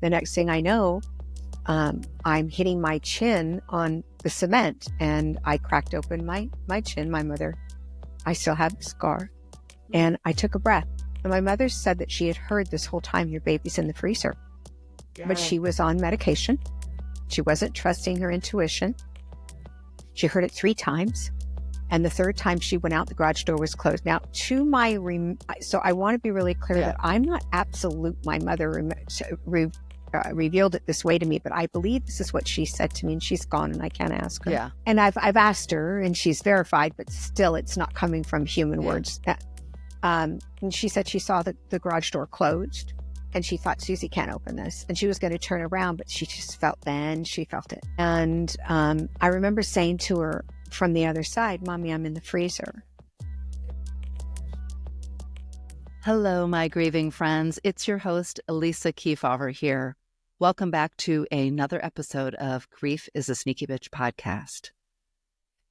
The next thing I know, I'm hitting my chin on the cement, and I cracked open my chin. My mother, I still have the scar, and I took a breath. And my mother said that she had heard this whole time, your baby's in the freezer. But she was on medication. She wasn't trusting her intuition. She heard it 3 times. And the 3rd time she went out, the garage door was closed. Now, so I want to be really clear that I'm not absolute. My mother revealed it this way to me, but I believe this is what she said to me, and she's gone and I can't ask her. Yeah. And I've asked her and she's verified, but still it's not coming from human words. And she said she saw the garage door closed and she thought, Susie can't open this. And she was going to turn around, but she just felt it. And I remember saying to her from the other side, Mommy, I'm in the freezer. Hello, my grieving friends. It's your host, Elisa Keefauver here. Welcome back to another episode of Grief is a Sneaky Bitch podcast.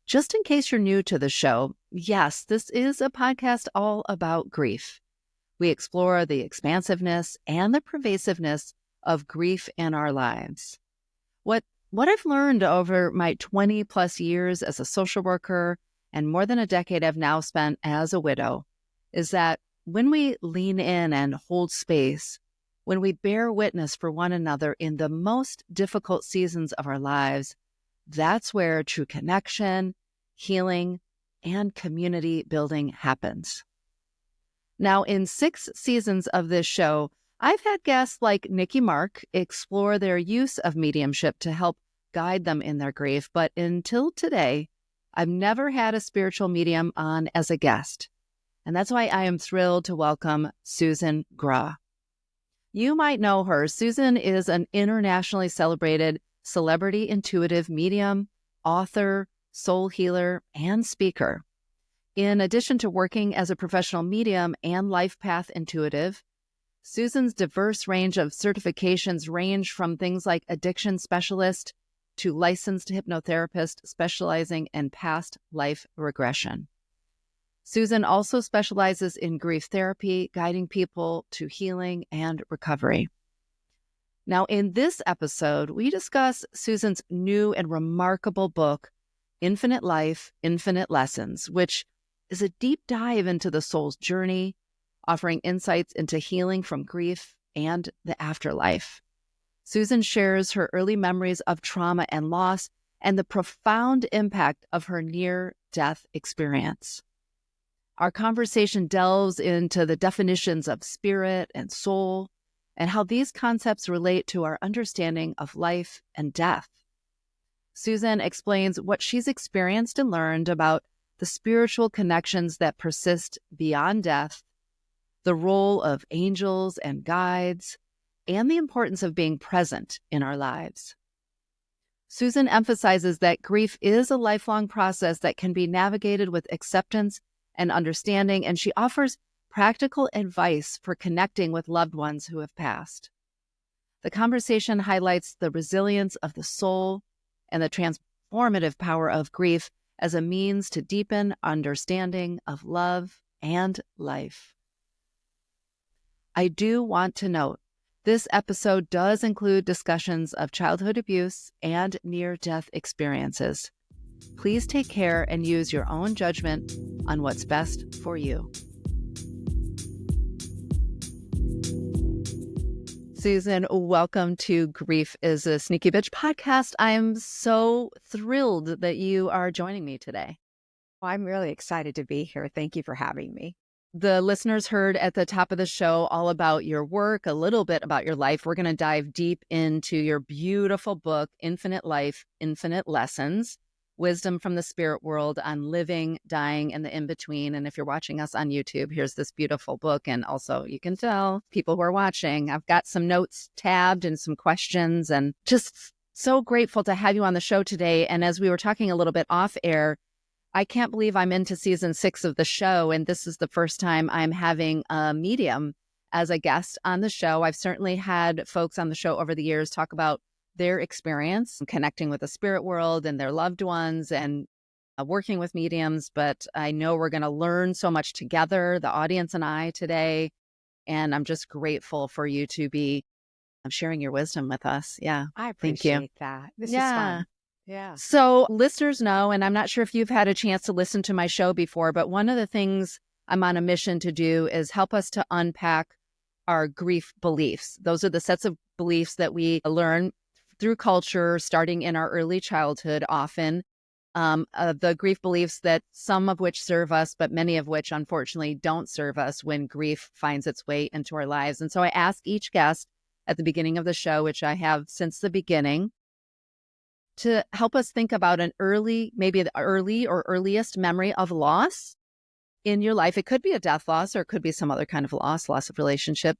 Just in case you're new to the show, yes, this is a podcast all about grief. We explore the expansiveness and the pervasiveness of grief in our lives. What I've learned over my 20 plus years as a social worker and more than a decade I've now spent as a widow is that when we lean in and hold space, when we bear witness for one another in the most difficult seasons of our lives, that's where true connection, healing, and community building happens. Now, in 6 seasons of this show, I've had guests like Nikki Mark explore their use of mediumship to help guide them in their grief. But until today, I've never had a spiritual medium on as a guest. And that's why I am thrilled to welcome Susan Grau. You might know her. Susan is an internationally celebrated celebrity intuitive medium, author, soul healer, and speaker. In addition to working as a professional medium and life path intuitive, Susan's diverse range of certifications range from things like addiction specialist to licensed hypnotherapist specializing in past life regression. Susan also specializes in grief therapy, guiding people to healing and recovery. Now, in this episode, we discuss Susan's new and remarkable book, Infinite Life, Infinite Lessons, which is a deep dive into the soul's journey, offering insights into healing from grief and the afterlife. Susan shares her early memories of trauma and loss and the profound impact of her near-death experience. Our conversation delves into the definitions of spirit and soul and how these concepts relate to our understanding of life and death. Susan explains what she's experienced and learned about the spiritual connections that persist beyond death, the role of angels and guides, and the importance of being present in our lives. Susan emphasizes that grief is a lifelong process that can be navigated with acceptance and understanding, and she offers practical advice for connecting with loved ones who have passed. The conversation highlights the resilience of the soul and the transformative power of grief as a means to deepen understanding of love and life. I do want to note, this episode does include discussions of childhood abuse and near-death experiences. Please take care and use your own judgment on what's best for you. Susan, welcome to Grief is a Sneaky Bitch podcast. I am so thrilled that you are joining me today. Well, I'm really excited to be here. Thank you for having me. The listeners heard at the top of the show all about your work, a little bit about your life. We're going to dive deep into your beautiful book, Infinite Life, Infinite Lessons. Wisdom from the spirit world on living, dying, and the in-between. And if you're watching us on YouTube, here's this beautiful book. And also, you can tell people who are watching, I've got some notes tabbed and some questions, and just so grateful to have you on the show today. And as we were talking a little bit off air, I can't believe I'm into season 6 of the show. And this is the first time I'm having a medium as a guest on the show. I've certainly had folks on the show over the years talk about their experience connecting with the spirit world and their loved ones and working with mediums. But I know we're going to learn so much together, the audience and I today. And I'm just grateful for you to be sharing your wisdom with us. Yeah. I Thank you. appreciate that. This is Yeah. fun. Yeah. So listeners know, and I'm not sure if you've had a chance to listen to my show before, but one of the things I'm on a mission to do is help us to unpack our grief beliefs. Those are the sets of beliefs that we learn through culture, starting in our early childhood, often. The grief beliefs that some of which serve us, but many of which unfortunately don't serve us when grief finds its way into our lives. And so I ask each guest at the beginning of the show, which I have since the beginning, to help us think about an early, maybe the early or earliest memory of loss in your life. It could be a death loss, or it could be some other kind of loss of relationship.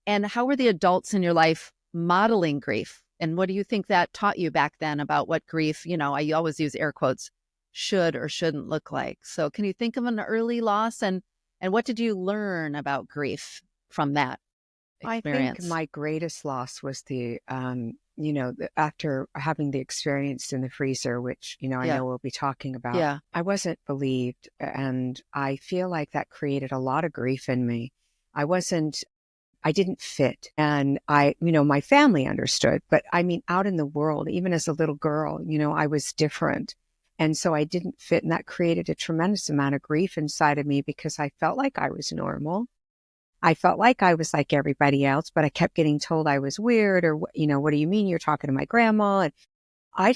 And how were the adults in your life modeling grief? And what do you think that taught you back then about what grief, I always use air quotes, should or shouldn't look like? So can you think of an early loss, and what did you learn about grief from that I think experience? my greatest loss was after having the experience in the freezer, which, I Yeah. know we'll be talking about, Yeah. I wasn't believed. And I feel like that created a lot of grief in me. I didn't fit. And my family understood, but I mean, out in the world, even as a little girl, I was different. And so I didn't fit. And that created a tremendous amount of grief inside of me because I felt like I was normal. I felt like I was like everybody else, but I kept getting told I was weird or, what do you mean you're talking to my grandma? And I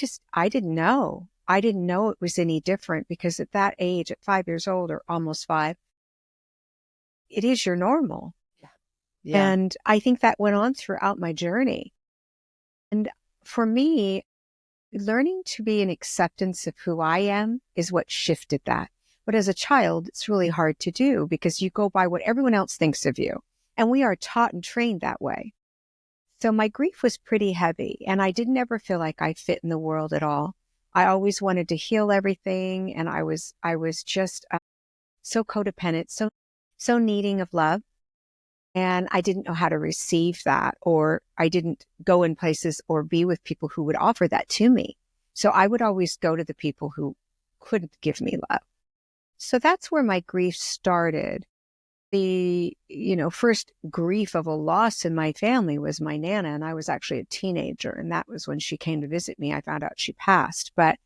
didn't know. I didn't know it was any different because at that age, at 5 years old or almost 5, it is your normal. Yeah. Yeah. And I think that went on throughout my journey. And for me, learning to be in acceptance of who I am is what shifted that. But as a child, it's really hard to do because you go by what everyone else thinks of you. And we are taught and trained that way. So my grief was pretty heavy and I didn't ever feel like I fit in the world at all. I always wanted to heal everything. And I was just so codependent, so needing of love. And I didn't know how to receive that, or I didn't go in places or be with people who would offer that to me. So I would always go to the people who couldn't give me love. So that's where my grief started. The, first grief of a loss in my family was my Nana, and I was actually a teenager. And that was when she came to visit me. I found out she passed, but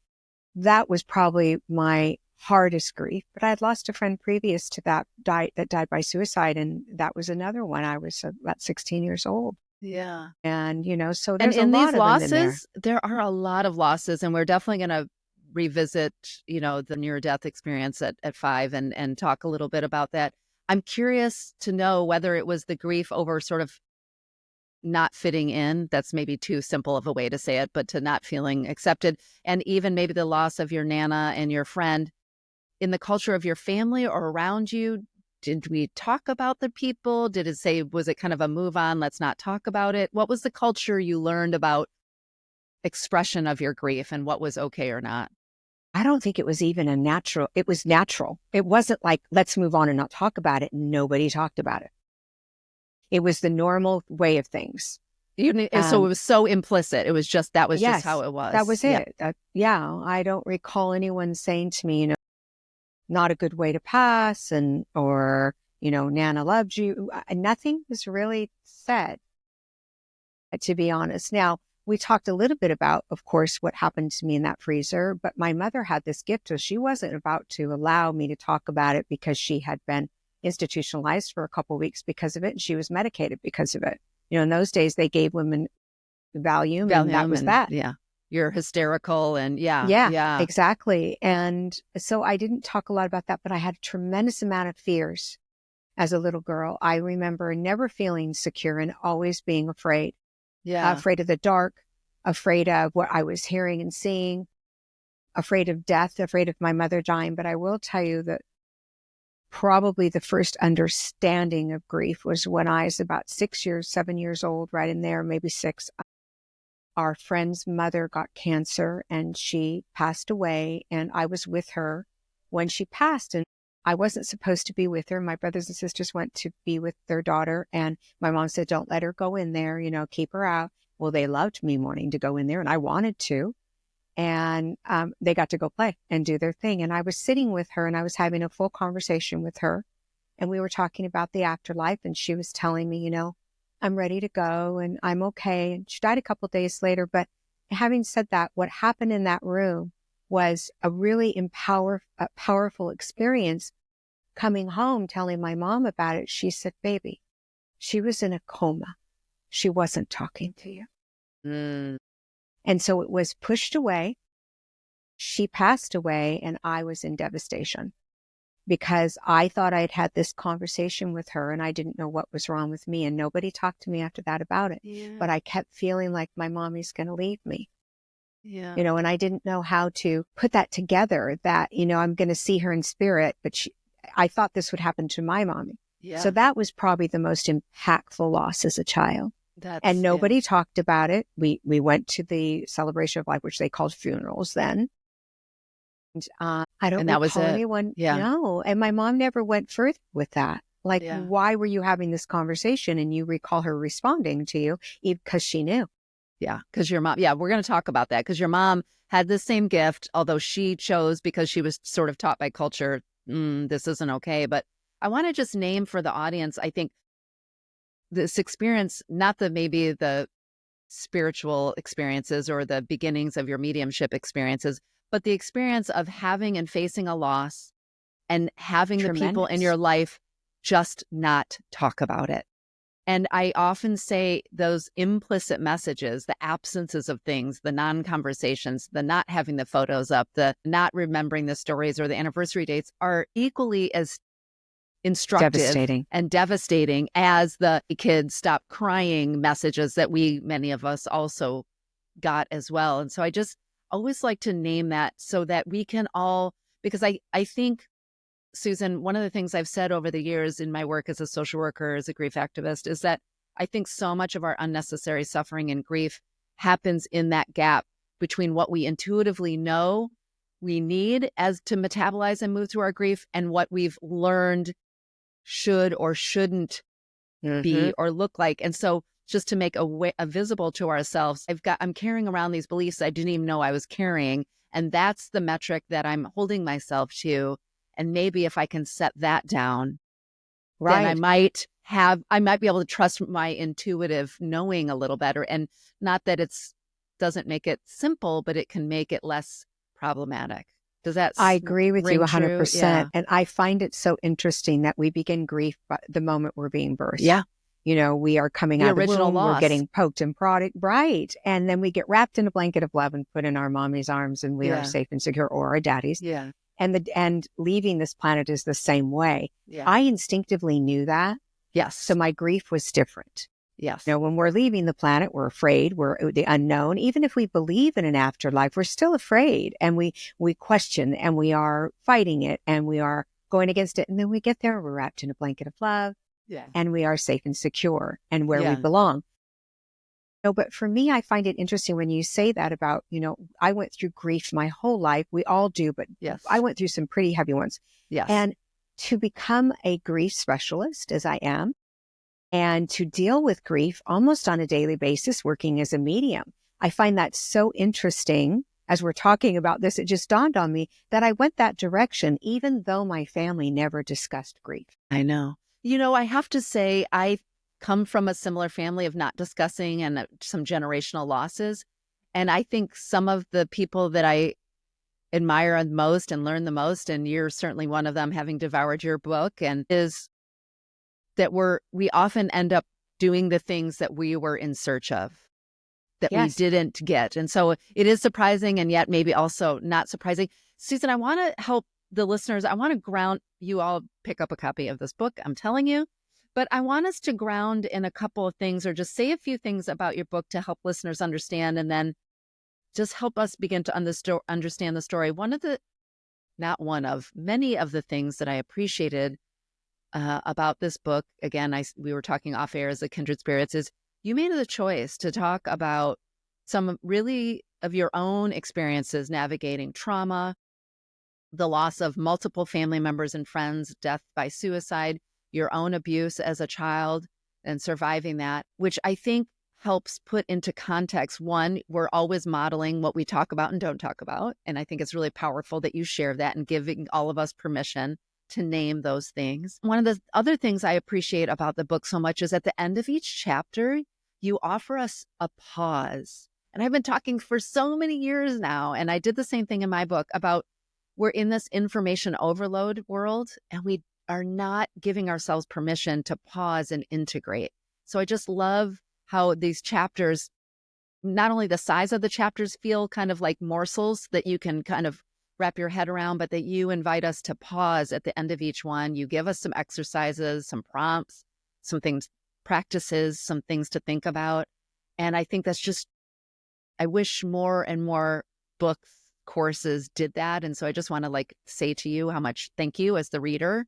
that was probably my hardest grief. But I had lost a friend previous to that died by suicide. And that was another one. I was about 16 years old. Yeah. And, so And there's a in lot these of them in there. losses, there are a lot of losses, and we're definitely going to revisit, the near-death experience at 5 and talk a little bit about that. I'm curious to know whether it was the grief over sort of not fitting in. That's maybe too simple of a way to say it, but to not feeling accepted, and even maybe the loss of your Nana and your friend in the culture of your family or around you. Did we talk about the people? Was it kind of a move on, let's not talk about it? What was the culture you learned about expression of your grief and what was okay or not? I don't think it was even it was natural. It wasn't like, let's move on and not talk about it. Nobody talked about it. It was the normal way of things. So it was so implicit. It was just, that was just how it was. That was Yeah. it. I don't recall anyone saying to me, not a good way to pass or, Nana loved you. Nothing was really said, to be honest. Now, we talked a little bit about, of course, what happened to me in that freezer, but my mother had this gift, so she wasn't about to allow me to talk about it because she had been institutionalized for a couple of weeks because of it, and she was medicated because of it. In those days, they gave women Valium, and that was that. Yeah. You're hysterical and yeah. Yeah, exactly. And so I didn't talk a lot about that, but I had a tremendous amount of fears as a little girl. I remember never feeling secure and always being afraid. Yeah. Afraid of the dark, afraid of what I was hearing and seeing, afraid of death, afraid of my mother dying. But I will tell you that probably the first understanding of grief was when I was about 7 years old, right in there, maybe 6. Our friend's mother got cancer and she passed away, and I was with her when she passed. And I wasn't supposed to be with her. My brothers and sisters went to be with their daughter, and my mom said, don't let her go in there, keep her out. Well, they loved me wanting to go in there, and I wanted to. And they got to go play and do their thing. And I was sitting with her and I was having a full conversation with her. And we were talking about the afterlife. And she was telling me, I'm ready to go and I'm okay. And she died a couple of days later. But having said that, what happened in that room was a really powerful experience. Coming home, telling my mom about it, she said, baby, she was in a coma. She wasn't talking to you. Mm. And so it was pushed away. She passed away and I was in devastation because I thought I'd had this conversation with her and I didn't know what was wrong with me. And nobody talked to me after that about it. Yeah. But I kept feeling like my mommy's going to leave me. Yeah. And I didn't know how to put that together that, I'm going to see her in spirit, but I thought this would happen to my mommy. Yeah. So that was probably the most impactful loss as a child. And nobody talked about it. We went to the celebration of life, which they called funerals then. And I don't recall anyone. Yeah. No. And my mom never went further with that. Like, why were you having this conversation? And you recall her responding to you because she knew. Yeah, because your mom, we're going to talk about that because your mom had the same gift, although she chose because she was sort of taught by culture, this isn't okay. But I want to just name for the audience, I think this experience, not maybe the spiritual experiences or the beginnings of your mediumship experiences, but the experience of having and facing a loss and having the people in your life just not talk about it. And I often say those implicit messages, the absences of things, the non-conversations, the not having the photos up, the not remembering the stories or the anniversary dates are equally as instructive and devastating as the kids stop crying messages that many of us also got as well. And so I just always like to name that so that we can all, because I think, Susan, one of the things I've said over the years in my work as a social worker, as a grief activist, is that I think so much of our unnecessary suffering and grief happens in that gap between what we intuitively know we need as to metabolize and move through our grief and what we've learned should or shouldn't be or look like. And so just to make a visible to ourselves, I'm carrying around these beliefs I didn't even know I was carrying. And that's the metric that I'm holding myself to. And maybe if I can set that down, then I might be able to trust my intuitive knowing a little better. And not that doesn't make it simple, but it can make it less problematic. Does that I agree with you 100%. Yeah. And I find it so interesting that we begin grief the moment we're being birthed. Yeah. We are coming out of the womb, we're getting poked and prodded, right? And then we get wrapped in a blanket of love and put in our mommy's arms and we are safe and secure, or our daddy's. Yeah. And leaving this planet is the same way. Yeah. I instinctively knew that. Yes. So my grief was different. Yes. When we're leaving the planet, we're afraid, we're the unknown. Even if we believe in an afterlife, we're still afraid and we question and we are fighting it and we are going against it. And then we get there, we're wrapped in a blanket of love and we are safe and secure and where we belong. But for me, I find it interesting when you say that about, I went through grief my whole life. We all do, but I went through some pretty heavy ones. Yes. And to become a grief specialist, as I am, and to deal with grief almost on a daily basis, working as a medium, I find that so interesting. As we're talking about this, it just dawned on me that I went that direction, even though my family never discussed grief. I know. I have to say, I come from a similar family of not discussing and some generational losses. And I think some of the people that I admire the most and learn the most, and you're certainly one of them, having devoured your book, and is that we often end up doing the things that we were in search of, that we didn't get. And so it is surprising and yet maybe also not surprising. Susan, I want to help the listeners. I want to ground you all. Pick up a copy of this book, I'm telling you. But I want us to ground in a couple of things, or just say a few things about your book to help listeners understand, and then just help us begin to understand the story. Many of the things that I appreciated about this book, again, we were talking off air as a kindred spirits, is you made the choice to talk about some really of your own experiences navigating trauma, the loss of multiple family members and friends, death by suicide, your own abuse as a child and surviving that, which I think helps put into context. One, we're always modeling what we talk about and don't talk about. And I think it's really powerful that you share that and giving all of us permission to name those things. One of the other things I appreciate about the book so much is at the end of each chapter, you offer us a pause. And I've been talking for so many years now, and I did the same thing in my book about we're in this information overload world, and we are not giving ourselves permission to pause and integrate. So I just love how these chapters, not only the size of the chapters feel kind of like morsels that you can kind of wrap your head around, but that you invite us to pause at the end of each one. You give us some exercises, some prompts, some things, practices, some things to think about. And I think that's just, I wish more and more books, courses did that. And so I just want to say to you how much thank you as the reader.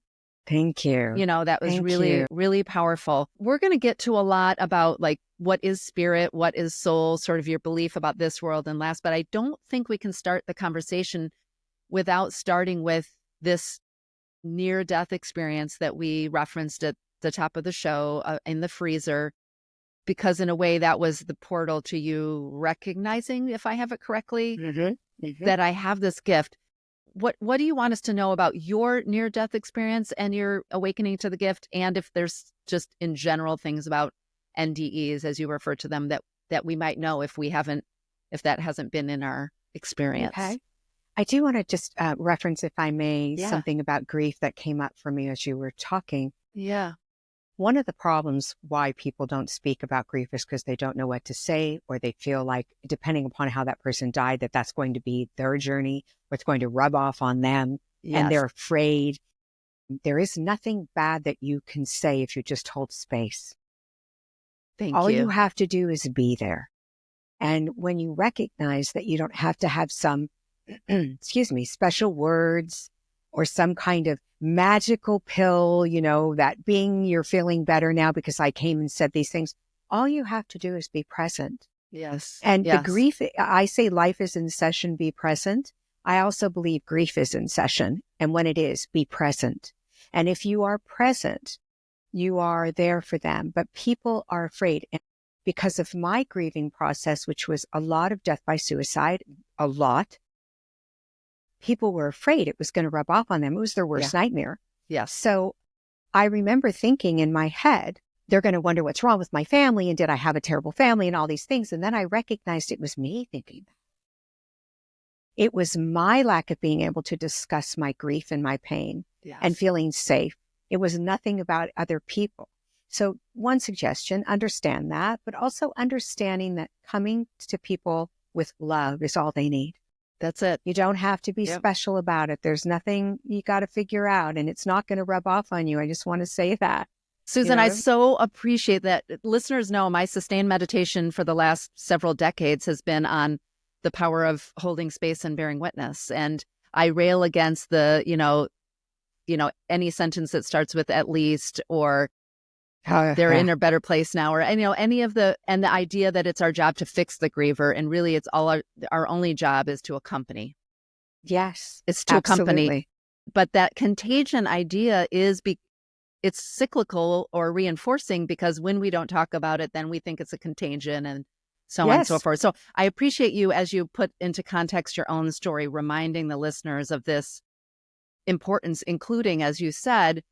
Thank you. That was Thank really, you. really powerful. We're going to get to a lot about what is spirit, what is soul, sort of your belief about this world and last, but I don't think we can start the conversation without starting with this near-death experience that we referenced at the top of the show in the freezer, because in a way that was the portal to you recognizing, if I have it correctly, that I have this gift. What do you want us to know about your near-death experience and your awakening to the gift? And if there's just in general things about NDEs, as you refer to them, that we might know if that hasn't been in our experience. Okay. I do want to just reference, if I may, something about grief that came up for me as you were talking. Yeah. One of the problems why people don't speak about grief is because they don't know what to say, or they feel like, depending upon how that person died, that's going to be their journey, or it's going to rub off on them. Yes. And they're afraid. There is nothing bad that you can say if you just hold space. All you have to do is be there. And when you recognize that you don't have to have some, special words or some kind of magical pill, that you're feeling better now because I came and said these things. All you have to do is be present. Yes. And the grief, I say life is in session, be present. I also believe grief is in session. And when it is, be present. And if you are present, you are there for them. But people are afraid. And because of my grieving process, which was a lot of death by suicide, a lot, people were afraid it was going to rub off on them. It was their worst nightmare. Yes. So I remember thinking in my head, they're going to wonder what's wrong with my family, and did I have a terrible family, and all these things. And then I recognized it was me thinking that. It was my lack of being able to discuss my grief and my pain and feeling safe. It was nothing about other people. So one suggestion, understand that, but also understanding that coming to people with love is all they need. That's it. You don't have to be special about it. There's nothing you got to figure out, and it's not going to rub off on you. I just want to say that. Susan, I so appreciate that. Listeners know my sustained meditation for the last several decades has been on the power of holding space and bearing witness. And I rail against the, any sentence that starts with at least, or they're in a better place now, or, any of the idea that it's our job to fix the griever. And really it's all our only job is to accompany. Yes, it's to accompany. But that contagion idea it's cyclical or reinforcing, because when we don't talk about it, then we think it's a contagion and so on and so forth. So I appreciate you, as you put into context your own story, reminding the listeners of this importance, including, as you said,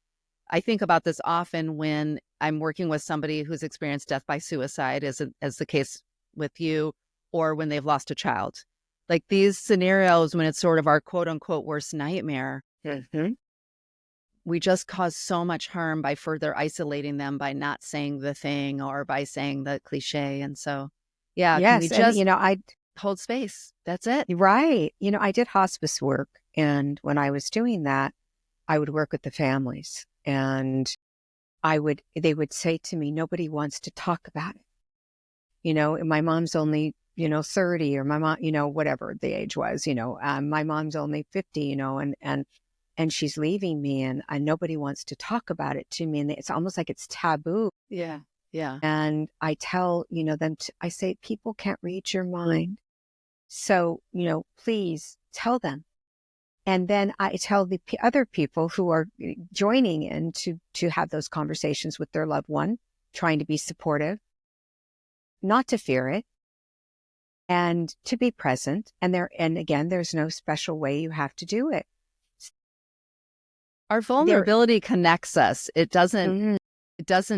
I think about this often when I'm working with somebody who's experienced death by suicide, as the case with you, or when they've lost a child. Like these scenarios, when it's sort of our quote unquote worst nightmare, we just cause so much harm by further isolating them, by not saying the thing or by saying the cliche. And so, can we just I hold space? That's it. Right. I did hospice work. And when I was doing that, I would work with the families, and they would say to me, nobody wants to talk about it. My mom's only, 30, or my mom, whatever the age was, my mom's only 50, and she's leaving me, and nobody wants to talk about it to me. And it's almost like it's taboo. Yeah. Yeah. And I tell, them, I say, people can't read your mind. So, please tell them. And then I tell the other people who are joining in to have those conversations with their loved one, trying to be supportive, not to fear it, and to be present. And again, there's no special way you have to do it. Our vulnerability connects us. It doesn't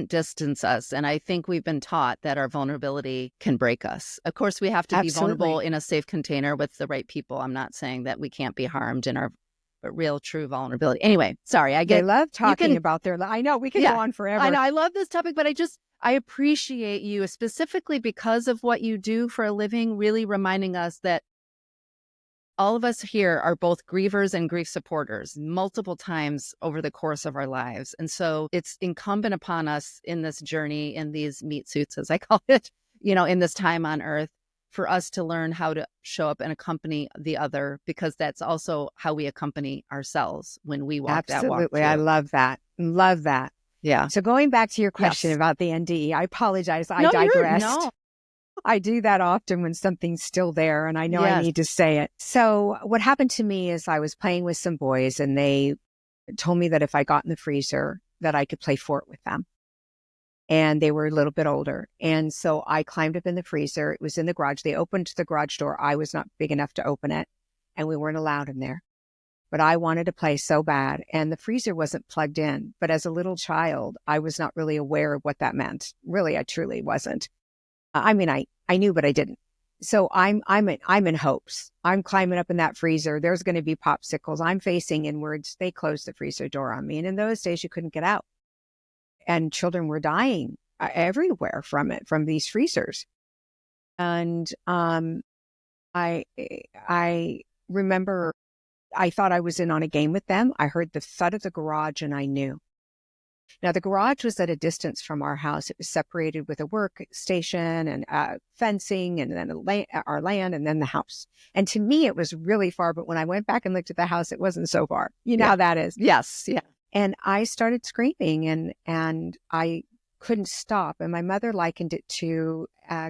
distance us. And I think we've been taught that our vulnerability can break us. Of course, we have to be vulnerable in a safe container with the right people. I'm not saying that we can't be harmed in our real, true vulnerability. Anyway, sorry, they love talking about their, I know we can go on forever. I know, I love this topic, but I appreciate you specifically because of what you do for a living, really reminding us that all of us here are both grievers and grief supporters multiple times over the course of our lives. And so it's incumbent upon us in this journey, in these meat suits, as I call it, in this time on earth, for us to learn how to show up and accompany the other, because that's also how we accompany ourselves when we walk that walk. Absolutely. I love that. Love that. Yeah. So going back to your question about the NDE, I apologize. I digressed. I do that often when something's still there and I know I need to say it. So what happened to me is I was playing with some boys and they told me that if I got in the freezer that I could play fort with them. And they were a little bit older. And so I climbed up in the freezer. It was in the garage. They opened the garage door. I was not big enough to open it and we weren't allowed in there. But I wanted to play so bad. And the freezer wasn't plugged in. But as a little child, I was not really aware of what that meant. Really, I truly wasn't. I mean, I knew, but I didn't. So I'm in hopes. I'm climbing up in that freezer. There's going to be popsicles. I'm facing inwards. They closed the freezer door on me. And in those days, you couldn't get out. And children were dying everywhere from these freezers. And I remember I thought I was in on a game with them. I heard the thud of the garage and I knew. Now, the garage was at a distance from our house. It was separated with a workstation and fencing and then our land and then the house. And to me, it was really far. But when I went back and looked at the house, it wasn't so far. You know how that is. Yes. Yeah. And I started screaming and I couldn't stop. And my mother likened it to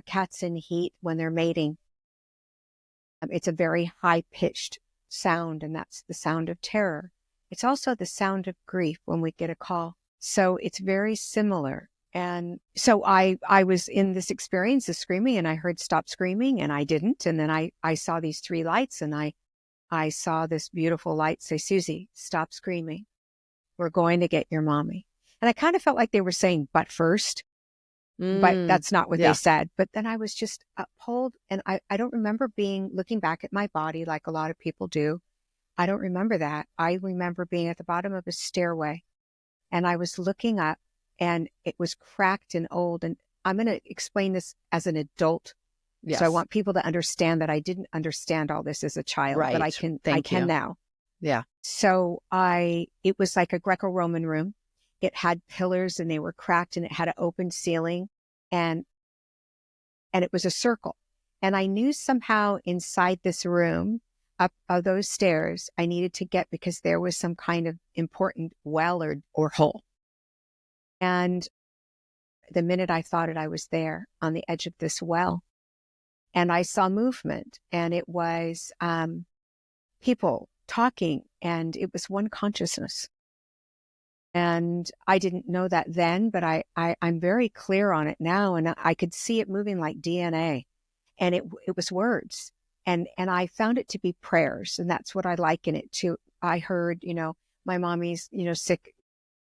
cats in heat when they're mating. It's a very high-pitched sound, and that's the sound of terror. It's also the sound of grief when we get a call. So it's very similar. And so I was in this experience of screaming and I heard stop screaming and I didn't. And then I saw these three lights and I saw this beautiful light say, Susie, stop screaming. We're going to get your mommy. And I kind of felt like they were saying, but first, but that's not what they said. But then I was just pulled and I don't remember looking back at my body like a lot of people do. I don't remember that. I remember being at the bottom of a stairway and I was looking up and it was cracked and old. And I'm going to explain this as an adult. Yes. So I want people to understand that I didn't understand all this as a child, but I can now. Yeah. So it was like a Greco-Roman room. It had pillars and they were cracked and it had an open ceiling and it was a circle. And I knew somehow inside this room, up those stairs, I needed to get because there was some kind of important well or hole. And the minute I thought it, I was there on the edge of this well. And I saw movement and it was people talking and it was one consciousness. And I didn't know that then, but I'm very clear on it now. And I could see it moving like DNA and it was words. And I found it to be prayers. And that's what I liken it to. I heard, my mommy's, sick.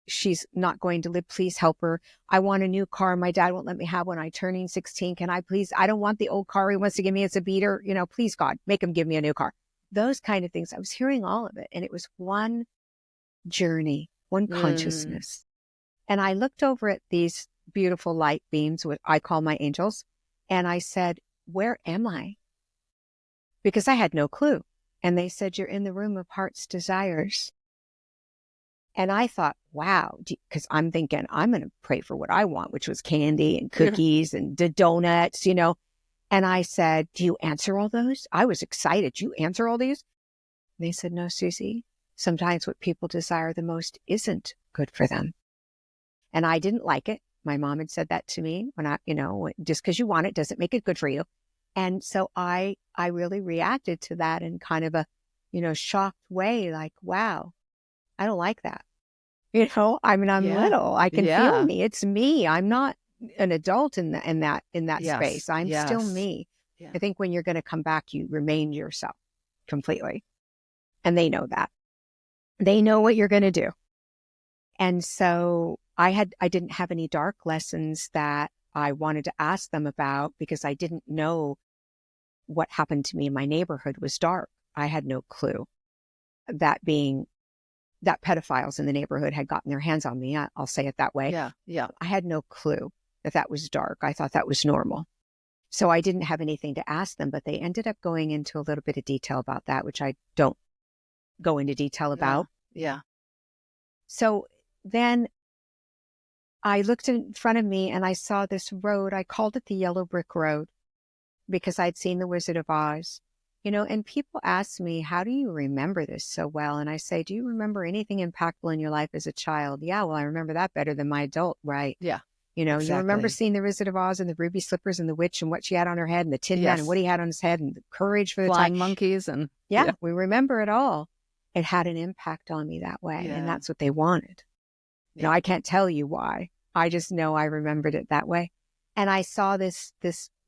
She's not going to live. Please help her. I want a new car. My dad won't let me have one. I'm turning 16. Can I please? I don't want the old car he wants to give me. It's a beater. Please, God, make him give me a new car. Those kind of things. I was hearing all of it. And it was one journey, one consciousness. And I looked over at these beautiful light beams, what I call my angels. And I said, where am I? Because I had no clue. And they said, you're in the room of heart's desires. And I thought, wow, because I'm thinking I'm going to pray for what I want, which was candy and cookies and the donuts, And I said, do you answer all those? I was excited. Do you answer all these? And they said, no, Susie, sometimes what people desire the most isn't good for them. And I didn't like it. My mom had said that to me when just because you want it doesn't make it good for you. And so I really reacted to that in kind of a, shocked way, like, wow, I don't like that. I'm little. I can feel me. It's me. I'm not an adult in that space. I'm still me. Yeah. I think when you're going to come back, you remain yourself completely. And they know that. They know what you're going to do. And so I didn't have any dark lessons that I wanted to ask them about because I didn't know what happened to me in my neighborhood was dark. I had no clue. That being that pedophiles in the neighborhood had gotten their hands on me. I'll say it that way. Yeah. Yeah. I had no clue that that was dark. I thought that was normal. So I didn't have anything to ask them, but they ended up going into a little bit of detail about that, which I don't go into detail about. Yeah. So then I looked in front of me and I saw this road. I called it the Yellow Brick Road because I'd seen The Wizard of Oz, and people ask me, how do you remember this so well? And I say, do you remember anything impactful in your life as a child? Yeah, well, I remember that better than my adult, right? Yeah. You remember Exactly. seeing The Wizard of Oz and the ruby slippers and the witch and what she had on her head and the Tin Man and what he had on his head and the courage for the Flying time. monkeys and Yeah, we remember it all. It had an impact on me that way. Yeah. And that's what they wanted. Yeah. I can't tell you why. I just know I remembered it that way. And I saw this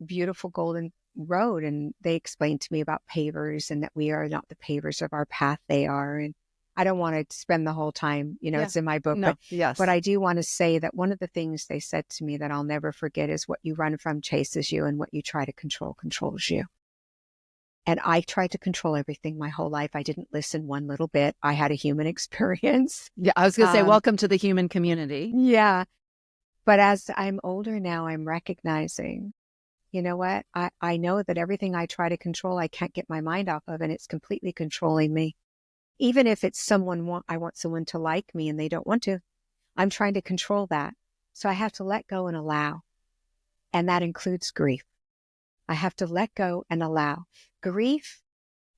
beautiful golden road, and they explained to me about pavers and that we are not the pavers of our path, they are. And I don't want to spend the whole time, it's in my book, No. Yes. but I do want to say that one of the things they said to me that I'll never forget is what you run from chases you and what you try to control controls you. And I tried to control everything my whole life. I didn't listen one little bit. I had a human experience. Yeah. I was going to say, welcome to the human community. Yeah. But as I'm older now, I'm recognizing, you know what? I know that everything I try to control, I can't get my mind off of, and it's completely controlling me. Even if it's I want someone to like me and they don't want to, I'm trying to control that. So I have to let go and allow. And that includes grief. I have to let go and allow. Grief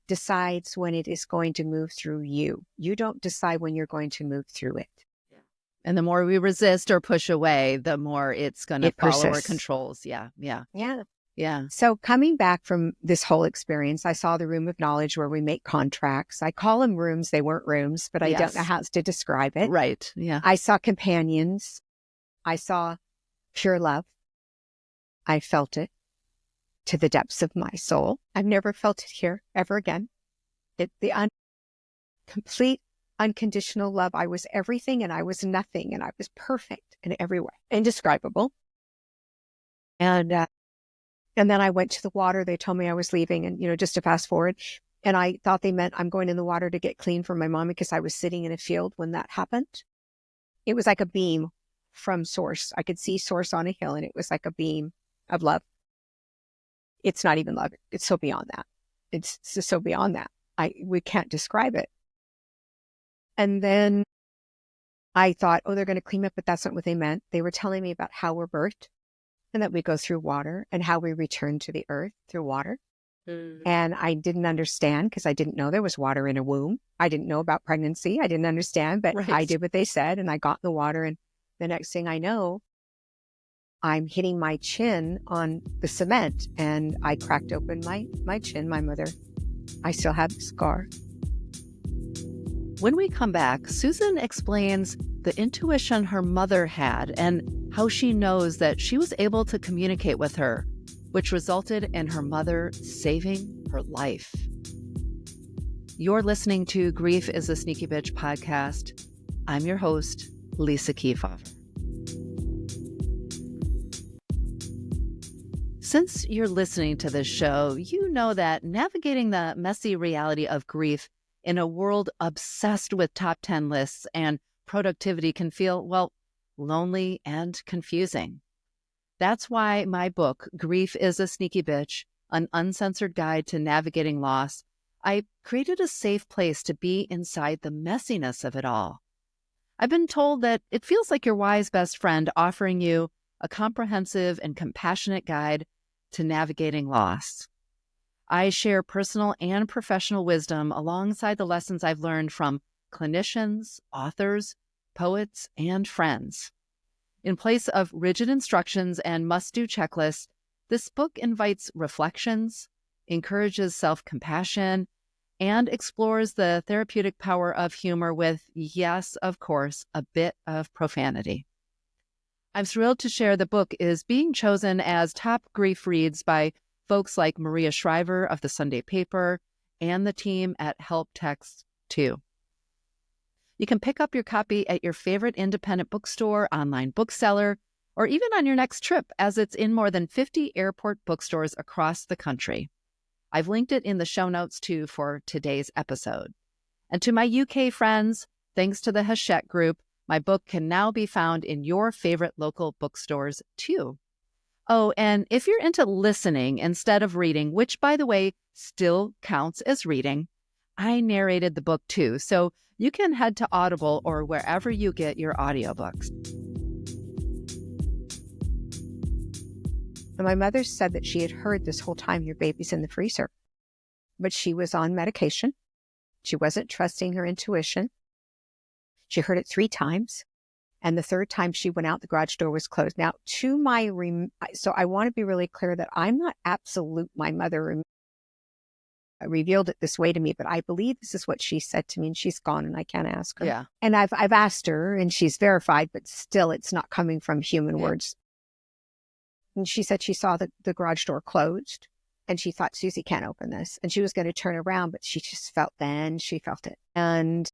decides when it is going to move through you. You don't decide when you're going to move through it. And the more we resist or push away, the more it's going to follow our persists. controls. Yeah. Yeah. Yeah. Yeah. So coming back from this whole experience, I saw the room of knowledge where we make contracts. I call them rooms. They weren't rooms, but I don't know how else to describe it. Right. Yeah. I saw companions. I saw pure love. I felt it to the depths of my soul. I've never felt it here ever again. Complete unconditional love. I was everything and I was nothing and I was perfect in every way, indescribable. And then I went to the water. They told me I was leaving, and just to fast forward. And I thought they meant I'm going in the water to get clean for my mom because I was sitting in a field when that happened. It was like a beam from source. I could see source on a hill, and it was like a beam of love. It's not even love. It's so beyond that. It's so beyond that. We can't describe it. And then I thought, oh, they're going to clean up, but that's not what they meant. They were telling me about how we're birthed and that we go through water and how we return to the earth through water. And I didn't understand because I didn't know there was water in a womb. I didn't know about pregnancy. I didn't understand, but I did what they said, and I got in the water. And the next thing I know, I'm hitting my chin on the cement, and I cracked open my chin, my mother. I still have the scar. When we come back, Susan explains the intuition her mother had and how she knows that she was able to communicate with her, which resulted in her mother saving her life. You're listening to Grief is a Sneaky Bitch podcast. I'm your host, Lisa Keefauver. Since you're listening to this show, you know that navigating the messy reality of grief in a world obsessed with top 10 lists and productivity can feel, lonely and confusing. That's why my book, Grief is a Sneaky Bitch, an uncensored guide to navigating loss, I created a safe place to be inside the messiness of it all. I've been told that it feels like your wise best friend offering you a comprehensive and compassionate guide to navigating loss. I share personal and professional wisdom alongside the lessons I've learned from clinicians, authors, poets, and friends. In place of rigid instructions and must-do checklists, this book invites reflections, encourages self-compassion, and explores the therapeutic power of humor with, yes, of course, a bit of profanity. I'm thrilled to share the book is being chosen as top grief reads by folks like Maria Shriver of the Sunday Paper and the team at Help Text 2. You can pick up your copy at your favorite independent bookstore, online bookseller, or even on your next trip, as it's in more than 50 airport bookstores across the country. I've linked it in the show notes too for today's episode. And to my UK friends, thanks to the Hachette Group, my book can now be found in your favorite local bookstores too. Oh, and if you're into listening instead of reading, which by the way, still counts as reading, I narrated the book too, so you can head to Audible or wherever you get your audiobooks. My mother said that she had heard this whole time, your baby's in the freezer. But she was on medication. She wasn't trusting her intuition. She heard it 3 times. And the 3rd time she went out, the garage door was closed. Now, so I want to be really clear that I'm not absolute. My mother revealed it this way to me, but I believe this is what she said to me, and she's gone and I can't ask her. Yeah. And I've asked her and she's verified, but still it's not coming from human words. And she said she saw the garage door closed and she thought, Susie can't open this. And she was going to turn around, but she just felt it. And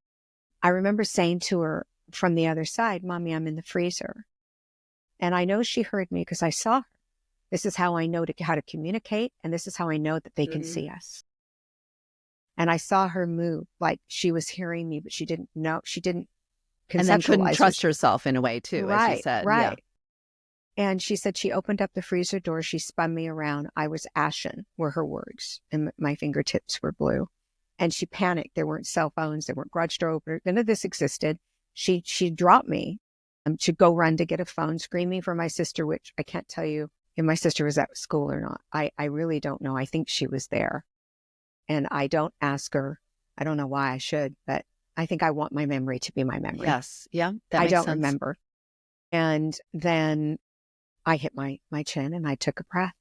I remember saying to her from the other side, Mommy, I'm in the freezer. And I know she heard me because I saw her. This is how I know how to communicate. And this is how I know that they can see us. And I saw her move like she was hearing me, but she didn't know. She didn't conceptualize. And then couldn't trust herself in a way too, right, as you said. Right. Yeah. And she said she opened up the freezer door. She spun me around. I was ashen, were her words. And my fingertips were blue. And she panicked. There weren't cell phones. There weren't garage door openers. None of this existed. She dropped me to go run to get a phone, screaming for my sister, which I can't tell you if my sister was at school or not. I really don't know. I think she was there. And I don't ask her. I don't know why I should, but I think I want my memory to be my memory. Yes. Yeah. I don't remember. And then I hit my chin and I took a breath.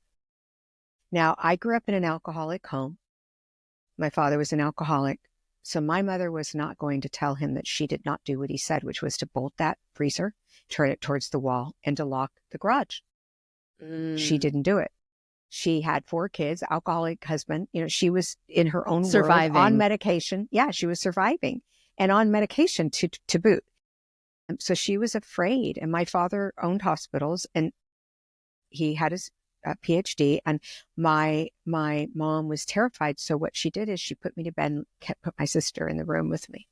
Now, I grew up in an alcoholic home. My father was an alcoholic. So my mother was not going to tell him that she did not do what he said, which was to bolt that freezer, turn it towards the wall, and to lock the garage. She didn't do it. She had 4 kids, alcoholic husband. You know, she was in her own surviving world, on medication. Yeah, she was surviving and on medication to boot. So she was afraid. And my father owned hospitals and he had his PhD, and my mom was terrified. So what she did is she put me to bed and put my sister in the room with me.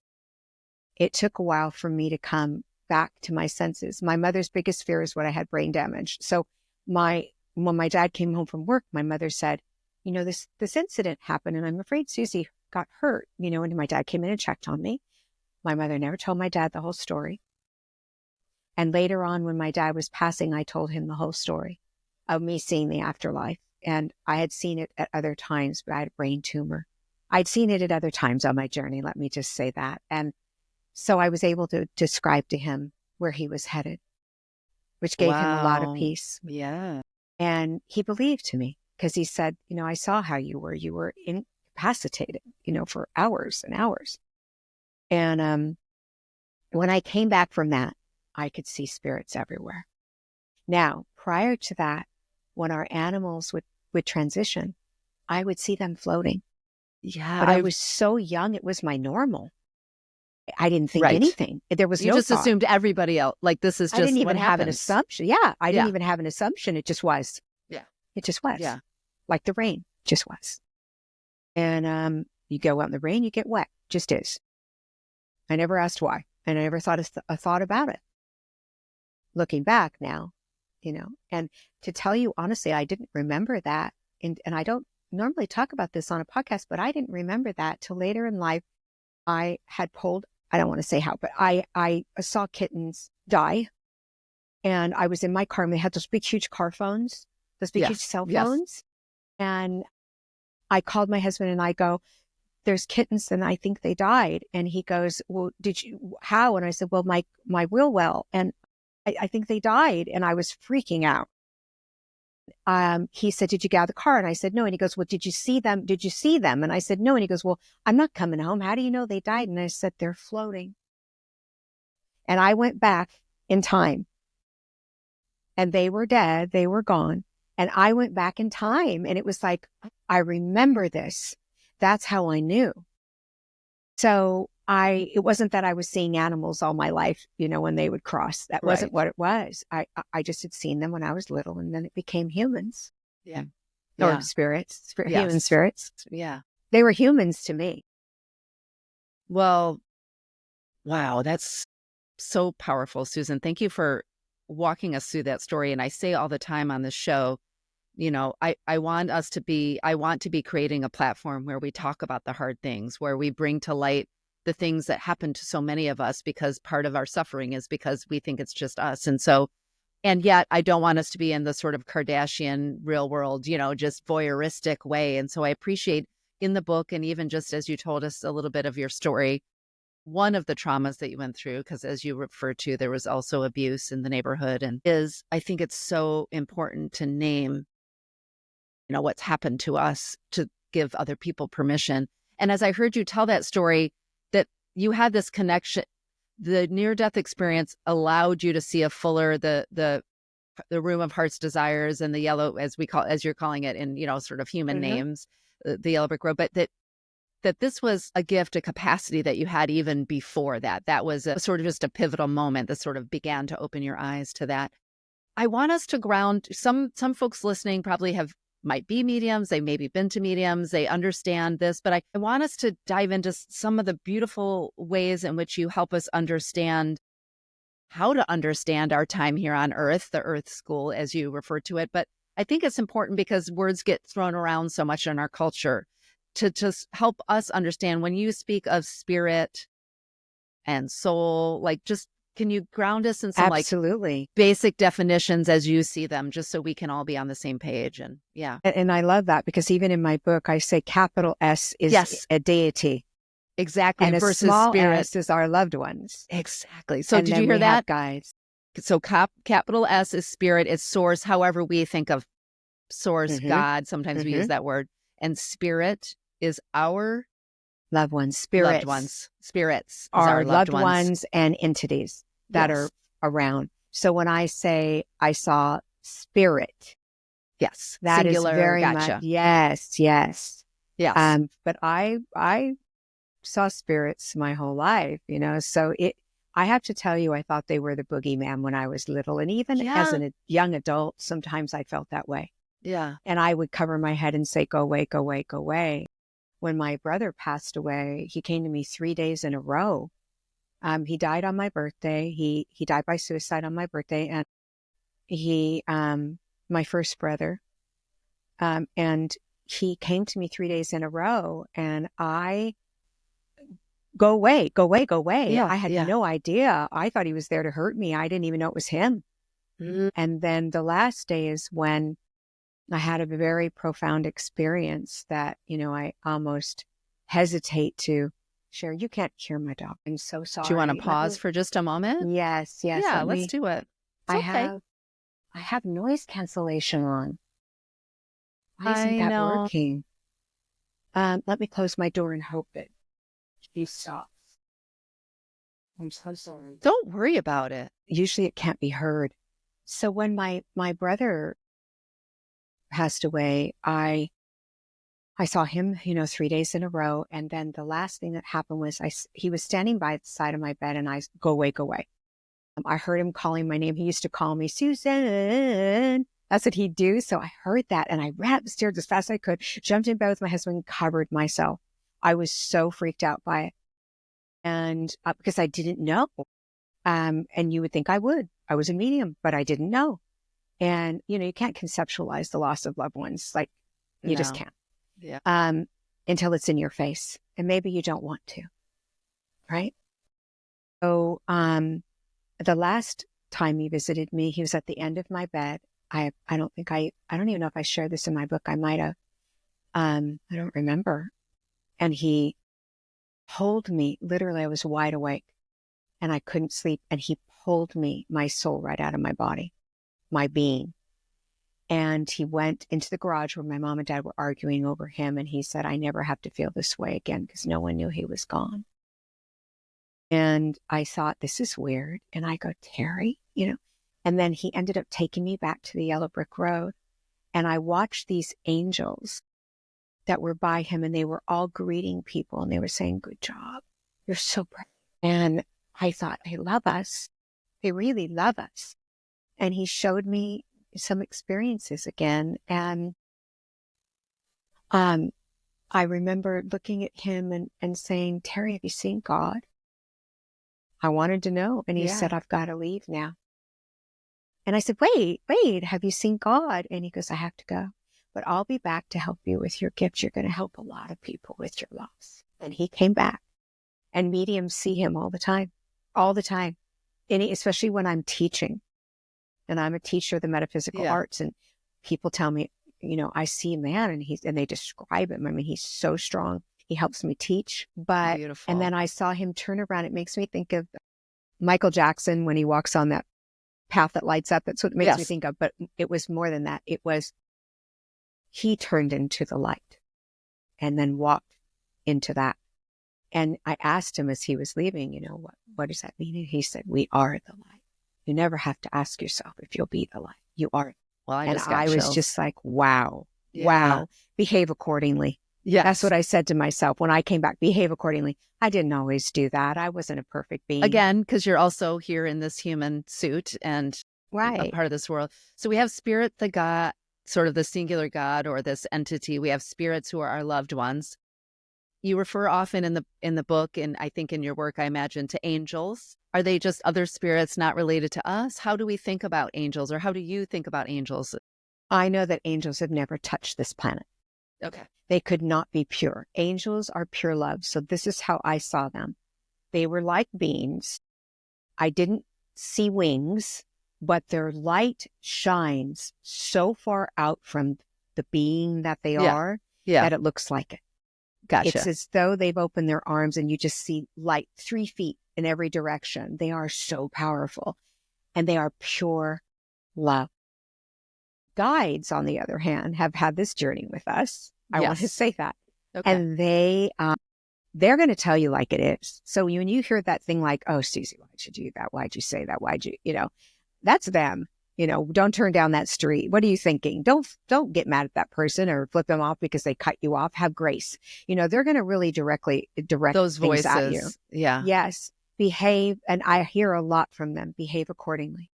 It took a while for me to come back to my senses. My mother's biggest fear is when I had brain damage. So when my dad came home from work, my mother said, you know, this incident happened and I'm afraid Susie got hurt, you know, and my dad came in and checked on me. My mother never told my dad the whole story. And later on, when my dad was passing, I told him the whole story of me seeing the afterlife. And I had seen it at other times, but I had a brain tumor. I'd seen it at other times on my journey, let me just say that. And so I was able to describe to him where he was headed, which gave him a lot of peace. Yeah. And he believed me because he said, you know, I saw how you were incapacitated, you know, for hours and hours. And when I came back from that, I could see spirits everywhere. Now, prior to that, when our animals would transition, I would see them floating. Yeah. But I was so young, it was my normal. I didn't think anything. There was you no just thought. Assumed everybody else. Like this is just I didn't even what have an happens. assumption. Yeah, I didn't even have an assumption. It just was. Yeah. It just was. Yeah. Like the rain, just was. And you go out in the rain, you get wet. Just is. I never asked why. And I never thought a thought about it. Looking back now, you know, and to tell you honestly, I didn't remember that. And I don't normally talk about this on a podcast, but I didn't remember that till later in life. I had pulled, I don't want to say how, but I saw kittens die. And I was in my car and they had those big, huge car phones, those big, huge cell phones. And I called my husband and I go, there's kittens and I think they died. And he goes, well, how? And I said, well, my wheel well. And I think they died. And I was freaking out. He said, did you get out of the car? And I said, no. And he goes, well, did you see them? Did you see them? And I said, no. And he goes, well, I'm not coming home. How do you know they died? And I said, they're floating. And I went back in time and they were dead. They were gone. And I went back in time and it was like, I remember this. That's how I knew. So it wasn't that I was seeing animals all my life, when they would cross. That wasn't Right. what it was. I just had seen them when I was little, and then it became humans. Yeah. Or Yeah. spirits, human Yes. spirits. Yeah. They were humans to me. Well, wow, that's so powerful, Susan. Thank you for walking us through that story. And I say all the time on this show, I want to be creating a platform where we talk about the hard things, where we bring to light the things that happen to so many of us, because part of our suffering is because we think it's just us. And yet I don't want us to be in the sort of Kardashian real world, just voyeuristic way. And so I appreciate in the book, and even just as you told us a little bit of your story, one of the traumas that you went through, because as you referred to, there was also abuse in the neighborhood. And I think it's so important to name, what's happened to us, to give other people permission. And as I heard you tell that story, that you had this connection, the near-death experience allowed you to see a fuller, the room of heart's desires, and the yellow, as you're calling it in, sort of human Mm-hmm. names, the yellow brick road, but that this was a gift, a capacity that you had even before that. That was a sort of just a pivotal moment that sort of began to open your eyes to that. I want us to ground some folks listening probably might be mediums. They maybe been to mediums. They understand this, but I want us to dive into some of the beautiful ways in which you help us understand how to understand our time here on Earth, the Earth School, as you refer to it. But I think it's important because words get thrown around so much in our culture, to just help us understand when you speak of spirit and soul, can you ground us in some Absolutely. basic definitions as you see them, just so we can all be on the same page? And yeah. And I love that, because even in my book, I say capital S is Yes, a deity. exactly. And a Versus small spirit. S is our loved ones. Exactly. So And did then you hear we have that? guides. So capital S is spirit, it's source, however we think of source, Mm-hmm. God, sometimes we use Mm-hmm. that word. And spirit is our Loved ones. loved Spirits ones. Spirits is our are loved loved ones. ones and entities that Yes. are around. So when I say I saw spirit, Yes. that is Singular. very much, Gotcha. yes. Yes. But I saw spirits my whole life, so I have to tell you, I thought they were the boogeyman when I was little. And even as Yeah. a young adult, sometimes I felt that way. Yeah. And I would cover my head and say, go away, go away, go away. When my brother passed away, he came to me 3 days in a row. He died on my birthday. He died by suicide on my birthday. And my first brother, and he came to me 3 days in a row, and go away, go away, go away. Yeah. I had Yeah. no idea. I thought he was there to hurt me. I didn't even know it was him. Mhm. And then the last day is when I had a very profound experience that, I almost hesitate to share. You can't hear my dog. I'm so sorry. Do you want to pause for just a moment? Yes, yes. Yeah, let's do it. It's okay. I have noise cancellation on. Why isn't I that know. working? Let me close my door and hope that she stops. I'm so sorry. Don't worry about it. Usually it can't be heard. So when my brother passed away, I saw him, 3 days in a row. And then the last thing that happened was he was standing by the side of my bed, and I go away, go away. I heard him calling my name. He used to call me Susan. That's what he'd do. So I heard that, and I ran up the stairs as fast as I could, jumped in bed with my husband, covered myself. I was so freaked out by it. And because I didn't know. And you would think I would. I was a medium, but I didn't know. And, you can't conceptualize the loss of loved ones. Like, you just No. can't. Yeah. Until it's in your face. And maybe you don't want to. Right? So, the last time he visited me, he was at the end of my bed. I don't even know if I shared this in my book. I might have. I don't remember. And he pulled me, literally, I was wide awake and I couldn't sleep. And he pulled my soul right out of my body, my being. And he went into the garage where my mom and dad were arguing over him. And he said, I never have to feel this way again, because no one knew he was gone. And I thought, this is weird. And I go, Terry, and then he ended up taking me back to the yellow brick road. And I watched these angels that were by him, and they were all greeting people, and they were saying, good job. You're so brave. And I thought, they love us. They really love us. And he showed me some experiences again. And I remember looking at him and saying, Terry, have you seen God? I wanted to know. And he said, I've got to leave now. And I said, wait, have you seen God? And he goes, I have to go, but I'll be back to help you with your gifts. You're going to help a lot of people with your loss. And he came back, and mediums see him all the time. And especially when I'm teaching, and I'm a teacher of the metaphysical arts, and people tell me, I see a man, and they describe him. I mean, he's so strong. He helps me teach, Beautiful. And then I saw him turn around. It makes me think of Michael Jackson when he walks on that path that lights up. That's what it makes me think of. But it was more than that. It was, he turned into the light and then walked into that. And I asked him as he was leaving, what does that mean? And he said, we are the light. You never have to ask yourself if you'll be the light. You are. Well, I was just like, wow, behave accordingly. Yeah. That's what I said to myself when I came back, behave accordingly. I didn't always do that. I wasn't a perfect being. Again, because you're also here in this human suit and a part of this world. So we have spirit, the God, sort of the singular God or this entity. We have spirits who are our loved ones. You refer often in the book, and I think in your work, I imagine, to angels. Are they just other spirits not related to us? How do we think about angels, or how do you think about angels? I know that angels have never touched this planet. Okay. They could not be pure. Angels are pure love. So this is how I saw them. They were like beings. I didn't see wings, but their light shines so far out from the being that they are that it looks like it. Gotcha. It's as though they've opened their arms and you just see light 3 feet in every direction. They are so powerful, and they are pure love. Guides, on the other hand, have had this journey with us. I want to say that. Okay. And they're going to tell you like it is. So when you hear that thing like, oh, Susie, why'd you do that? Why'd you say that? Why'd you, that's them. Don't turn down that street. What are you thinking? Don't get mad at that person or flip them off because they cut you off. Have grace. They're going to really direct those things voices at you. Yeah. Yes. Behave. And I hear a lot from them. Behave accordingly.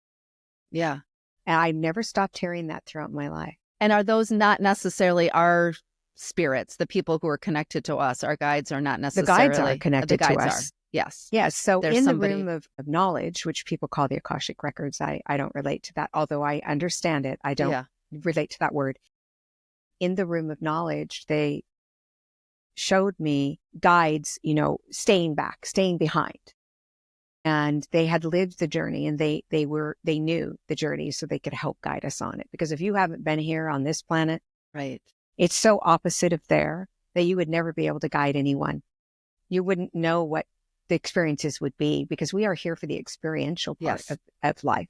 Yeah. And I never stopped hearing that throughout my life. And are those not necessarily our spirits, the people who are connected to us? Our guides are not necessarily. The guides are connected to us. Yes. Yes. So There's in somebody... the room of knowledge, which people call the Akashic records, I don't relate to that. Although I understand it, I don't relate to that word. In the room of knowledge, they showed me guides, staying behind. And they had lived the journey, and they knew the journey, so they could help guide us on it. Because if you haven't been here on this planet, right, it's so opposite of there that you would never be able to guide anyone. You wouldn't know what the experiences would be, because we are here for the experiential part of life.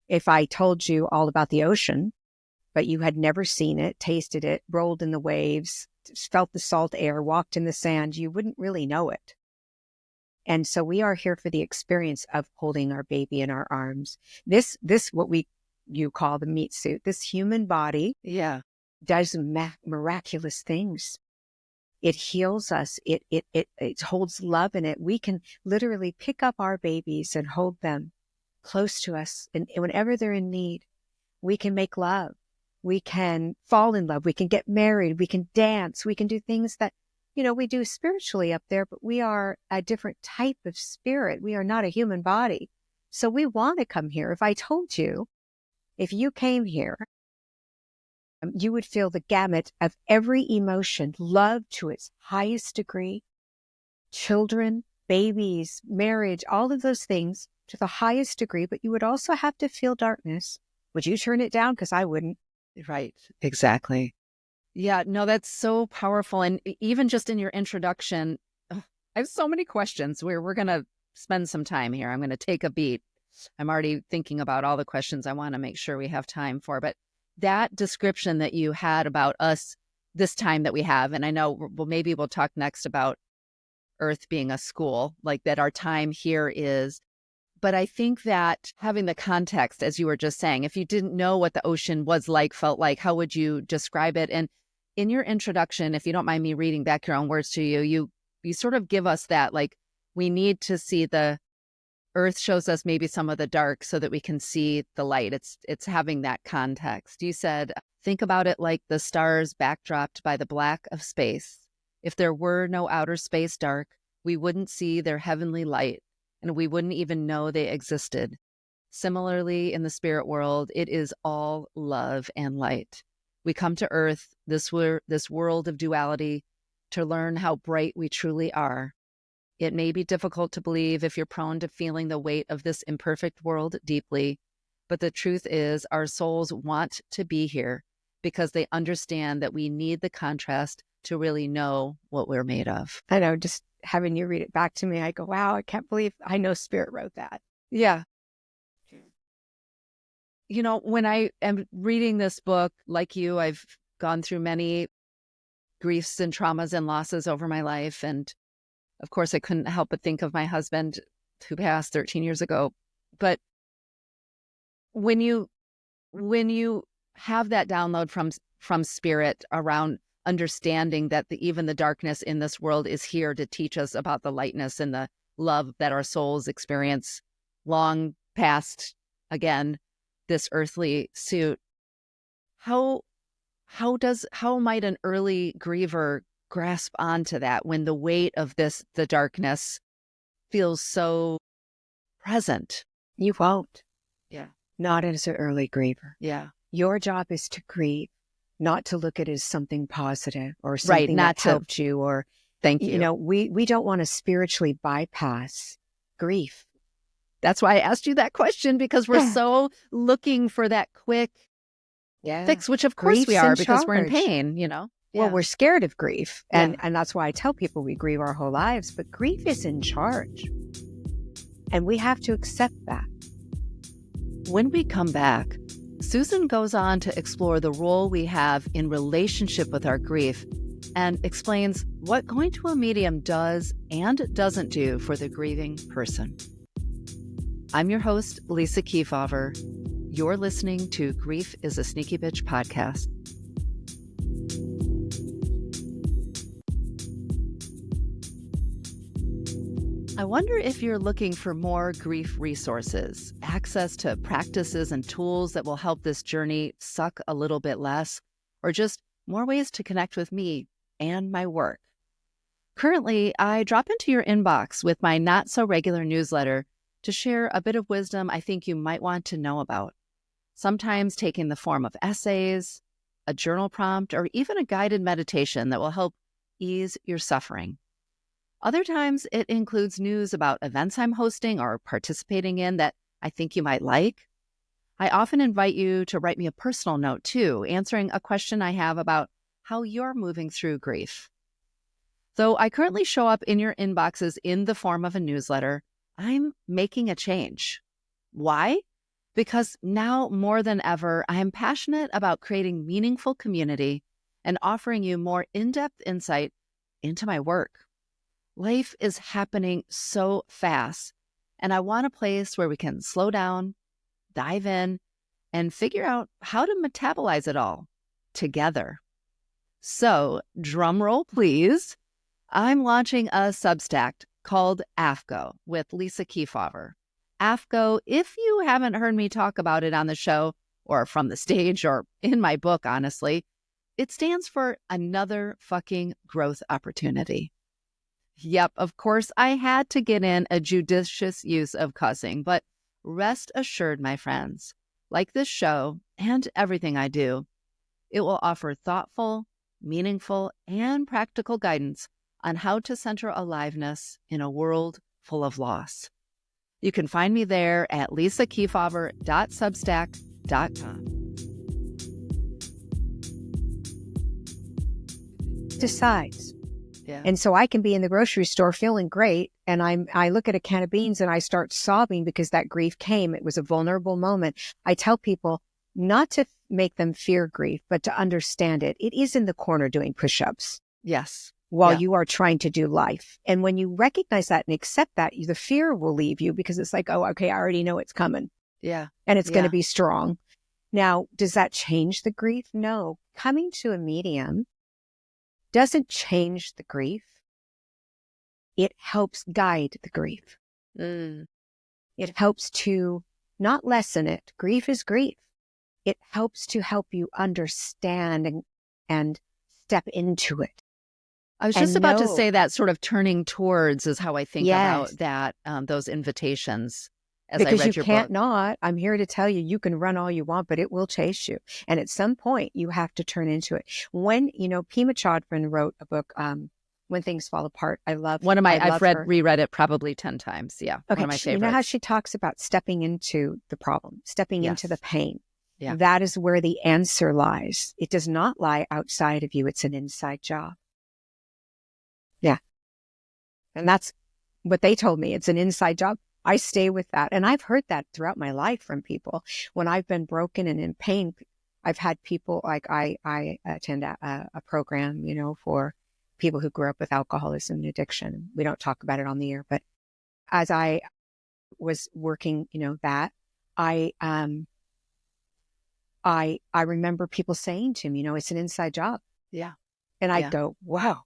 If I told you all about the ocean, but you had never seen it, tasted it, rolled in the waves, felt the salt air, walked in the sand, you wouldn't really know it. And so we are here for the experience of holding our baby in our arms. This what you call the meat suit, this human body does miraculous things. It heals us. It holds love in it. We can literally pick up our babies and hold them close to us. And whenever they're in need, we can make love. We can fall in love. We can get married. We can dance. We can do things that, we do spiritually up there, but we are a different type of spirit. We are not a human body. So we want to come here. If I told you, if you came here, you would feel the gamut of every emotion, love to its highest degree, children, babies, marriage, all of those things to the highest degree, but you would also have to feel darkness. Would you turn it down? Because I wouldn't. Right. Exactly. Yeah, no, that's so powerful. And even just in your introduction, I have so many questions. We're going to spend some time here. I'm going to take a beat. I'm already thinking about all the questions I want to make sure we have time for. But that description that you had about us, this time that we have, and I know maybe we'll talk next about Earth being a school, like that our time here is. But I think that having the context, as you were just saying, if you didn't know what the ocean was like, felt like, how would you describe it? And in your introduction, if you don't mind me reading back your own words to you, you you sort of give us that, like, we need to see the earth shows us maybe some of the dark so that we can see the light. It's having that context. You said, think about it like the stars backdropped by the black of space. If there were no outer space dark, we wouldn't see their heavenly light, and we wouldn't even know they existed. Similarly, in the spirit world, it is all love and light. We come to earth, this world of duality, to learn how bright we truly are. It may be difficult to believe if you're prone to feeling the weight of this imperfect world deeply, but the truth is our souls want to be here because they understand that we need the contrast to really know what we're made of. I know, just having you read it back to me, I go, wow, I can't believe I know Spirit wrote that. Yeah. You know, when I am reading this book, like you, I've gone through many griefs and traumas and losses over my life. And of course, I couldn't help but think of my husband who passed 13 years ago. But when you have that download from Spirit around understanding that even the darkness in this world is here to teach us about the lightness and the love that our souls experience long past, again, this earthly suit, how might an early griever grasp onto that when the weight of the darkness feels so present? You won't. Yeah. Not as an early griever. Yeah. Your job is to grieve, not to look at it as something positive or something right, not that helped you. Or, thank you. You know, we don't want to spiritually bypass grief. That's why I asked you that question, because we're so looking for that quick fix, which of course we are, because we're in pain, you know? Well, we're scared of grief. And that's why I tell people we grieve our whole lives, but grief is in charge. And we have to accept that. When we come back, Susan goes on to explore the role we have in relationship with our grief and explains what going to a medium does and doesn't do for the grieving person. I'm your host, Lisa Keefauver. You're listening to Grief is a Sneaky Bitch podcast. I wonder if you're looking for more grief resources, access to practices and tools that will help this journey suck a little bit less, or just more ways to connect with me and my work. Currently, I drop into your inbox with my not-so-regular newsletter to share a bit of wisdom I think you might want to know about, sometimes taking the form of essays, a journal prompt, or even a guided meditation that will help ease your suffering. Other times, it includes news about events I'm hosting or participating in that I think you might like. I often invite you to write me a personal note, too, answering a question I have about how you're moving through grief. Though I currently show up in your inboxes in the form of a newsletter, I'm making a change. Why? Because now more than ever, I am passionate about creating meaningful community and offering you more in-depth insight into my work. Life is happening so fast, and I want a place where we can slow down, dive in, and figure out how to metabolize it all together. So, drum roll, please. I'm launching a Substack called AFGO with Lisa Keefauver. AFGO, if you haven't heard me talk about it on the show or from the stage or in my book, honestly, it stands for Another Fucking Growth Opportunity. Yep, of course, I had to get in a judicious use of cussing, but rest assured, my friends, like this show and everything I do, it will offer thoughtful, meaningful, and practical guidance on how to center aliveness in a world full of loss. You can find me there at lisakeefauver.substack.com. Decides. Yeah. And so I can be in the grocery store feeling great, and I look at a can of beans and I start sobbing because that grief came. It was a vulnerable moment. I tell people not to make them fear grief, but to understand it. It is in the corner doing push-ups. Yes. While you are trying to do life. And when you recognize that and accept that, the fear will leave you because it's like, oh, okay, I already know it's coming. Yeah. And it's going to be strong. Now, does that change the grief? No. Coming to a medium doesn't change the grief. it helps guide the grief. Mm. It helps to not lessen it. Grief is grief. It helps to help you understand and step into it. I was just And about to know, say that sort of turning towards is how I think yes, about that, those invitations as I because you read your can't book. not. I'm here to tell you, you can run all you want, but it will chase you. And at some point, you have to turn into it. When, Pema Chodron wrote a book, When Things Fall Apart. I love her. Reread it probably 10 times. Yeah. One Okay, of my you know how favorites. she talks about stepping into the problem, stepping into the Yes. pain. Yeah. That is where the answer lies. It does not lie outside of you. It's an inside job. Yeah. And that's what they told me. It's an inside job. I stay with that. And I've heard that throughout my life from people. When I've been broken and in pain, I've had people like I attend a program, for people who grew up with alcoholism and addiction. We don't talk about it on the air, but as I was working, that I remember people saying to me, it's an inside job. Yeah. And I'd Yeah. go, wow,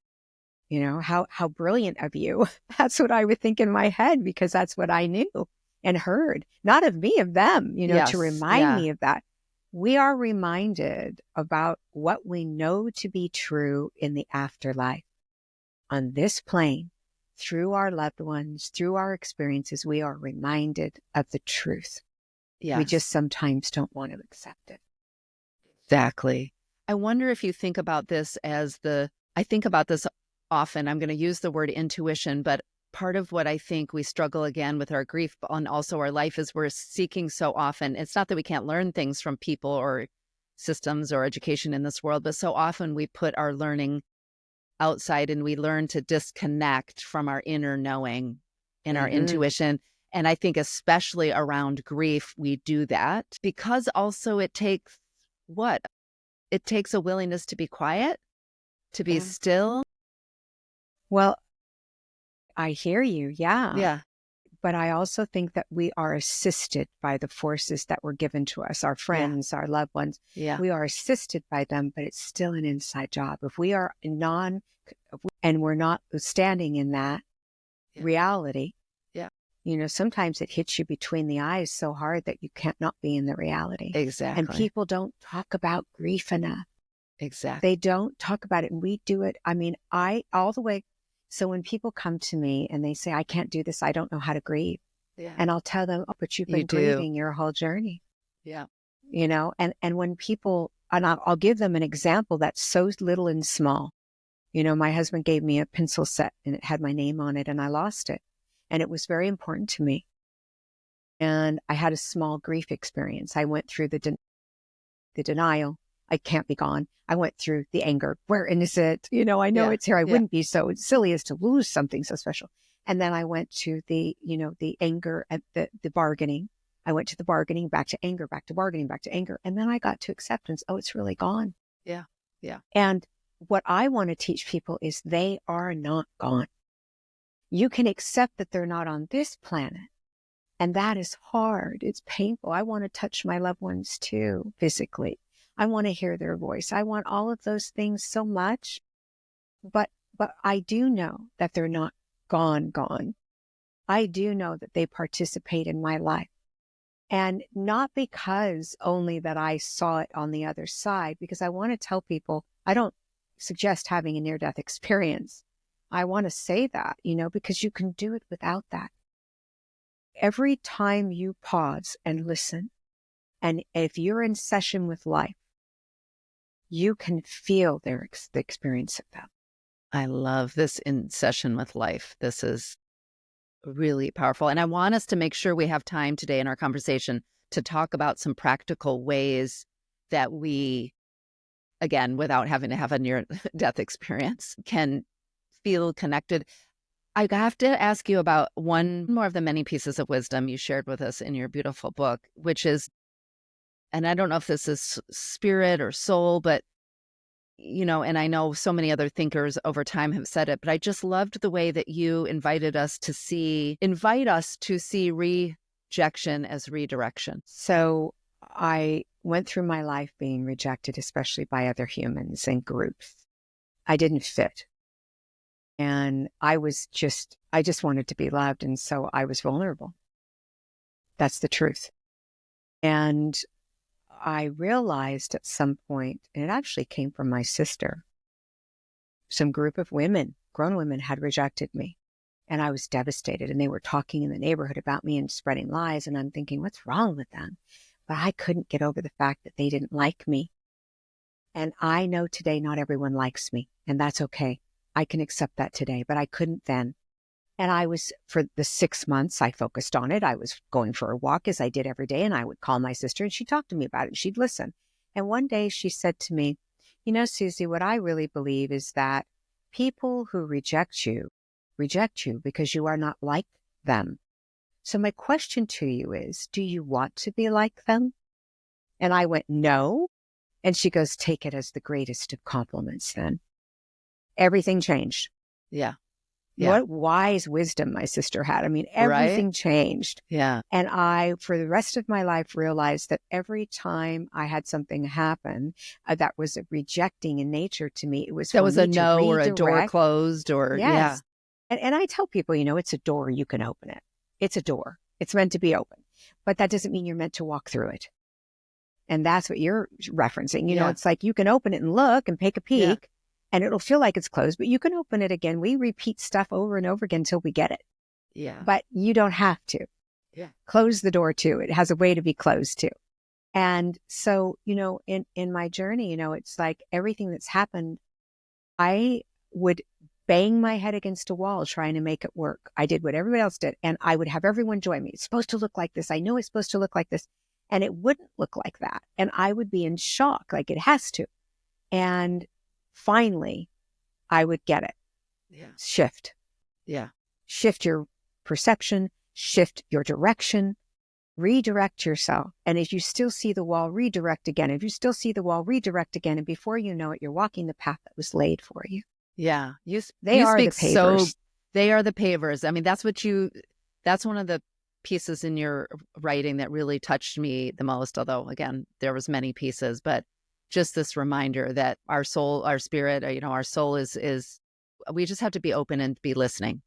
how brilliant of you. That's what I would think in my head, because that's what I knew and heard, not of me, of them, Yes. to remind Yeah. me of that. We are reminded about what we know to be true in the afterlife. On this plane, through our loved ones, through our experiences, we are reminded of the truth. Yes. We just sometimes don't want to accept it. Exactly. I wonder if you think about this I think about this often. I'm going to use the word intuition, but part of what I think we struggle again with our grief and also our life is we're seeking so often. It's not that we can't learn things from people or systems or education in this world, but so often we put our learning outside and we learn to disconnect from our inner knowing and our intuition. And I think especially around grief, we do that because also it takes what? It takes a willingness to be quiet, to be still. Well, I hear you. Yeah. Yeah. But I also think that we are assisted by the forces that were given to us, our friends, our loved ones. Yeah. We are assisted by them, but it's still an inside job. If we are and we're not standing in that reality, sometimes it hits you between the eyes so hard that you can't not be in the reality. Exactly. And people don't talk about grief enough. Exactly. They don't talk about it. And we do it. I mean, all the way. So when people come to me and they say, I can't do this, I don't know how to grieve. Yeah. And I'll tell them, oh, but you've been grieving your whole journey. Yeah. And when people, and I'll give them an example that's so little and small. My husband gave me a pencil set and it had my name on it and I lost it. And it was very important to me. And I had a small grief experience. I went through the denial. I can't be gone. I went through the anger. Where is it? I know it's here. I wouldn't be so silly as to lose something so special. And then I went to the anger and the bargaining. I went to the bargaining, back to anger, back to bargaining, back to anger. And then I got to acceptance. Oh, it's really gone. Yeah. Yeah. And what I want to teach people is they are not gone. You can accept that they're not on this planet. And that is hard. It's painful. I want to touch my loved ones too, physically. I want to hear their voice. I want all of those things so much. But I do know that they're not gone. I do know that they participate in my life. And not because only that I saw it on the other side, because I want to tell people, I don't suggest having a near-death experience. I want to say that, because you can do it without that. Every time you pause and listen, and if you're in session with life, you can feel the experience of them. I love this in session with life. This is really powerful. And I want us to make sure we have time today in our conversation to talk about some practical ways that we, again, without having to have a near-death experience, can feel connected. I have to ask you about one more of the many pieces of wisdom you shared with us in your beautiful book, which is, and I don't know if this is spirit or soul, but, and I know so many other thinkers over time have said it, but I just loved the way that you invite us to see rejection as redirection. So I went through my life being rejected, especially by other humans and groups. I didn't fit. And I was just I just wanted to be loved. And so I was vulnerable. That's the truth. And I realized at some point, and it actually came from my sister, some group of women, grown women, had rejected me. And I was devastated. And they were talking in the neighborhood about me and spreading lies. And I'm thinking, what's wrong with them? But I couldn't get over the fact that they didn't like me. And I know today not everyone likes me. And that's okay. I can accept that today, but I couldn't then. And I was, for the 6 months, I focused on it. I was going for a walk as I did every day. And I would call my sister and she'd talk to me about it. And she'd listen. And one day she said to me, you know, Susie, what I really believe is that people who reject you because you are not like them. So my question to you is, do you want to be like them? And I went, no. And she goes, take it as the greatest of compliments then. Everything changed. Yeah. Yeah. What wise wisdom my sister had. I mean, Right? everything changed. Yeah. And I, for the rest of my life, realized that every time I had something happen that was a rejecting in nature to me, it was That for was me a to no or a door redirect. closed or yeah. Yes. And I tell people, you know, it's a door, you can open it. It's a door. It's meant to be open. But that doesn't mean you're meant to walk through it. And that's what you're referencing. You know, Yeah. it's like you can open it and look and take a peek Yeah. and it'll feel like it's closed, but you can open it again. We repeat stuff over and over again until we get it. Yeah. But you don't have to. Yeah. Close the door too. It has a way to be closed too. And so, you know, in my journey, you know, it's like everything that's happened, I would bang my head against a wall trying to make it work. I did what everybody else did. And I would have everyone join me. It's supposed to look like this. I know it's supposed to look like this. And it wouldn't look like that. And I would be in shock, like it has to. And finally, I would get it. Yeah. Shift. Yeah. Shift your perception, shift your direction, redirect yourself. And if you still see the wall, redirect again. If you still see the wall, redirect again. And before you know it, you're walking the path that was laid for you. Yeah. They you are speak the pavers. they are the pavers. I mean, that's one of the pieces in your writing that really touched me the most, although again, there was many pieces, but just this reminder that our soul, our spirit, you know, our soul is we just have to be open and be listening.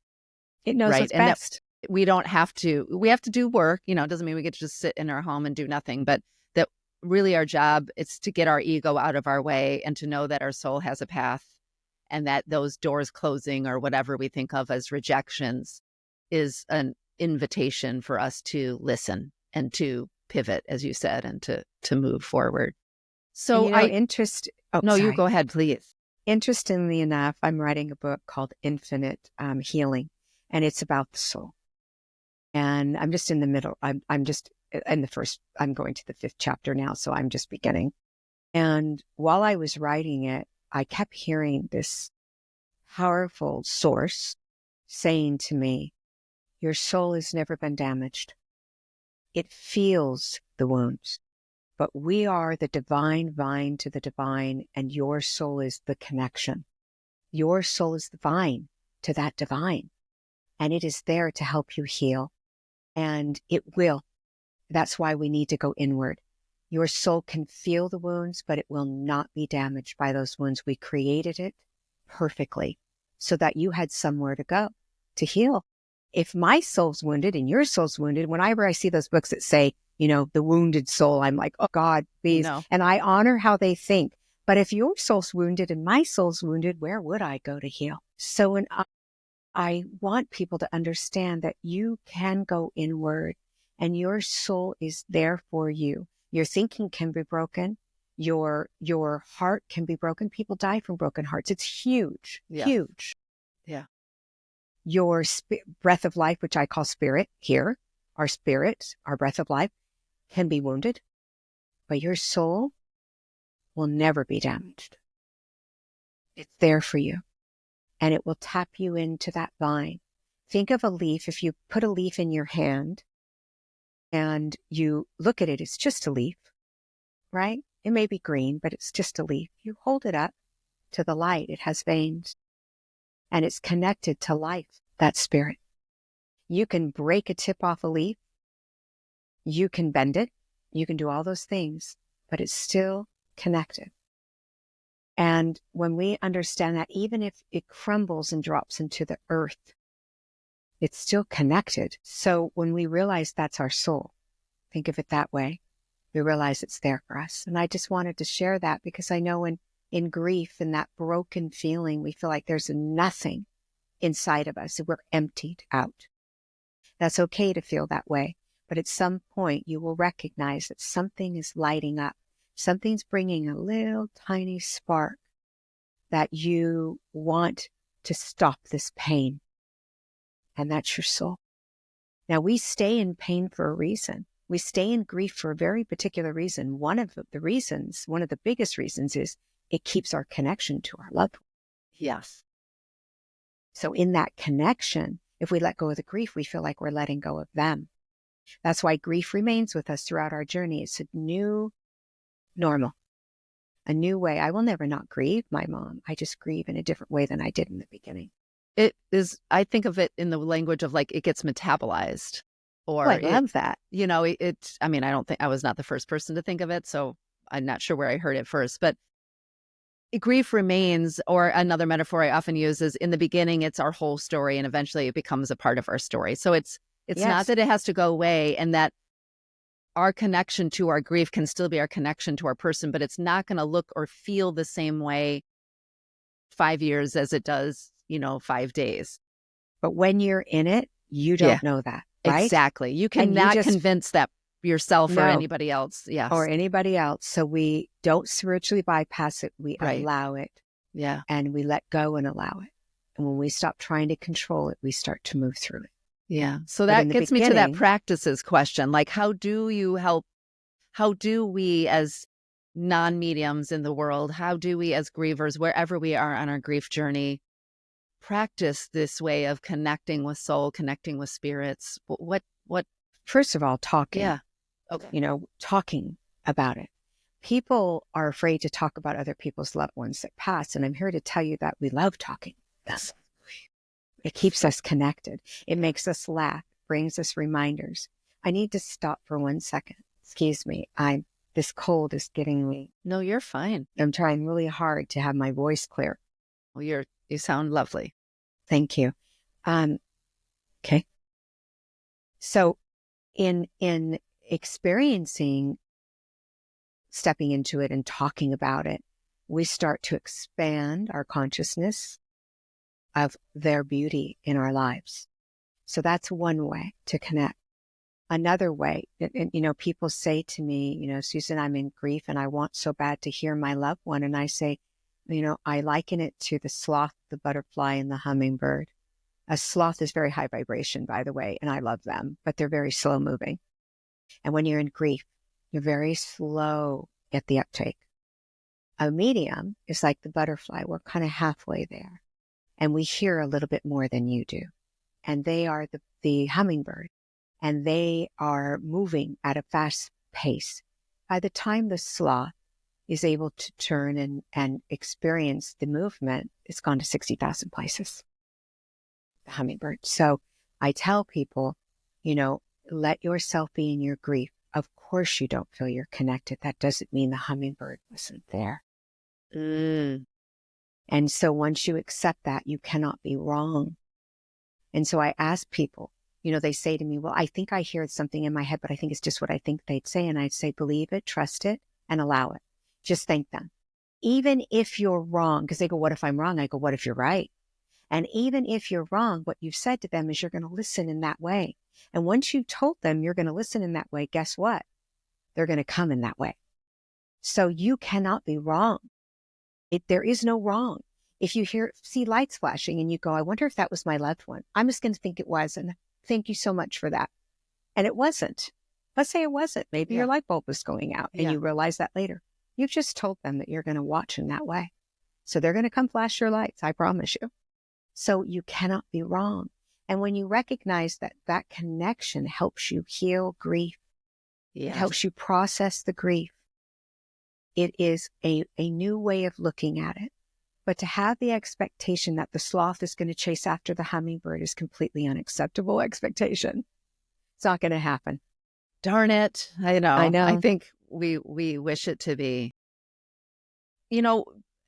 It knows right. what's And best. that we have to do work, you know, it doesn't mean we get to just sit in our home and do nothing, but that really our job is to get our ego out of our way and to know that our soul has a path and that those doors closing or whatever we think of as rejections is an invitation for us to listen and to pivot, as you said, and to move forward. So And, you know, no, you sorry. go ahead, please. Interestingly enough, I'm writing a book called Infinite Healing, and it's about the soul. And I'm just in the middle. I'm just in the first, I'm going to the 5th chapter now, so I'm just beginning. And while I was writing it, I kept hearing this powerful source saying to me, your soul has never been damaged. It feels the wounds, but we are the divine vine to the divine, and your soul is the connection. Your soul is the vine to that divine, and it is there to help you heal. And it will. That's why we need to go inward. Your soul can feel the wounds, but it will not be damaged by those wounds. We created it perfectly so that you had somewhere to go to heal. If my soul's wounded and your soul's wounded, whenever I see those books that say, you know, the wounded soul, I'm like, oh God, please. No. And I honor how they think. But if your soul's wounded and my soul's wounded, where would I go to heal? So when I want people to understand that you can go inward and your soul is there for you. Your thinking can be broken. Your heart can be broken. People die from broken hearts. It's huge, huge. Yeah. Your breath of life, which I call spirit here, our spirit, our breath of life can be wounded, but your soul will never be damaged. It's there for you. And it will tap you into that vine. Think of a leaf. If you put a leaf in your hand and you look at it, it's just a leaf, right? It may be green, but it's just a leaf. You hold it up to the light. It has veins and it's connected to life, that spirit. You can break a tip off a leaf. You can bend it. You can do all those things, but it's still connected. And when we understand that, even if it crumbles and drops into the earth, It's still connected. So when we realize that's our soul, think of it that way, we realize it's there for us. And I just wanted to share that because I know in grief and that broken feeling, we feel like there's nothing inside of us. We're emptied out. That's okay to feel that way. But at some point, you will recognize that something is lighting up. Something's bringing a little tiny spark that you want to stop this pain. And that's your soul. Now, we stay in pain for a reason. We stay in grief for a very particular reason. One of the biggest reasons is it keeps our connection to our loved one. Yes. So in that connection, if we let go of the grief, we feel like we're letting go of them. That's why grief remains with us throughout our journey. It's a new normal, a new way. I will never not grieve my mom. I just grieve in a different way than I did in the beginning. It is, I think of it in the language of like it gets metabolized. Or I love that. I mean, I was not the first person to think of it, so I'm not sure where I heard it first, but grief remains, or another metaphor I often use is in the beginning, it's our whole story and eventually it becomes a part of our story. So it's Yes. not that it has to go away and that our connection to our grief can still be our connection to our person, but it's not going to look or feel the same way 5 years as it does, 5 days. But when you're in it, you don't know that, right? Exactly. You And cannot convince that yourself or No. anybody else. Yes. Or anybody else. So we don't spiritually bypass it. We Right. allow it. Yeah. And we let go and allow it. And when we stop trying to control it, we start to move through it. Yeah. So But that in the gets me to that beginning- practices question. Like, how do you help? How do we as non-mediums in the world, how do we as grievers, wherever we are on our grief journey, practice this way of connecting with soul, connecting with spirits? What? First of all, talking. Yeah. Okay. Talking about it. People are afraid to talk about other people's loved ones that passed. And I'm here to tell you that we love talking. Yes. It keeps us connected. It makes us laugh, brings us reminders. I need to stop for 1 second. Excuse me. This cold is getting me. No, you're fine. I'm trying really hard to have my voice clear. Well, you sound lovely. Thank you. Okay. So in experiencing, stepping into it and talking about it, we start to expand our consciousness of their beauty in our lives. So that's one way to connect. Another way, and people say to me, Susan, I'm in grief and I want so bad to hear my loved one. And I say, I liken it to the sloth, the butterfly, and the hummingbird. A sloth is very high vibration, by the way, and I love them, but they're very slow moving. And when you're in grief, you're very slow at the uptake. A medium is like the butterfly. We're kind of halfway there. And we hear a little bit more than you do. And they are the hummingbird. And they are moving at a fast pace. By the time the sloth is able to turn and experience the movement, it's gone to 60,000 places. The hummingbird. So I tell people, let yourself be in your grief. Of course you don't feel you're connected. That doesn't mean the hummingbird wasn't there. And so once you accept that, you cannot be wrong. And so I ask people, they say to me, well, I think I hear something in my head, but I think it's just what I think they'd say. And I'd say, believe it, trust it, and allow it. Just thank them. Even if you're wrong, because they go, what if I'm wrong? I go, what if you're right? And even if you're wrong, what you've said to them is you're going to listen in that way. And once you've told them you're going to listen in that way, guess what? They're going to come in that way. So you cannot be wrong. There is no wrong. If you see lights flashing and you go, I wonder if that was my loved one. I'm just going to think it was. And thank you so much for that. And it wasn't. Let's say it wasn't. Maybe your light bulb was going out and you realize that later. You've just told them that you're going to watch in that way. So they're going to come flash your lights. I promise you. So you cannot be wrong. And when you recognize that that connection helps you heal grief, it helps you process the grief, it is a new way of looking at it. But to have the expectation that the sloth is going to chase after the hummingbird is completely unacceptable expectation. It's not going to happen. Darn it. I know. I think we wish it to be.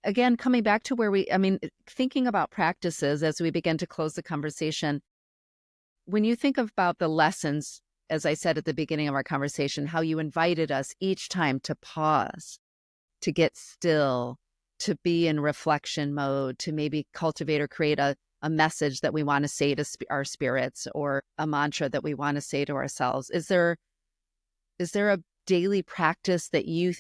Again, coming back to thinking about practices as we begin to close the conversation, when you think about the lessons, as I said at the beginning of our conversation, how you invited us each time to pause, to get still, to be in reflection mode, to maybe cultivate or create a message that we want to say to our spirits, or a mantra that we want to say to ourselves. Is there a daily practice that you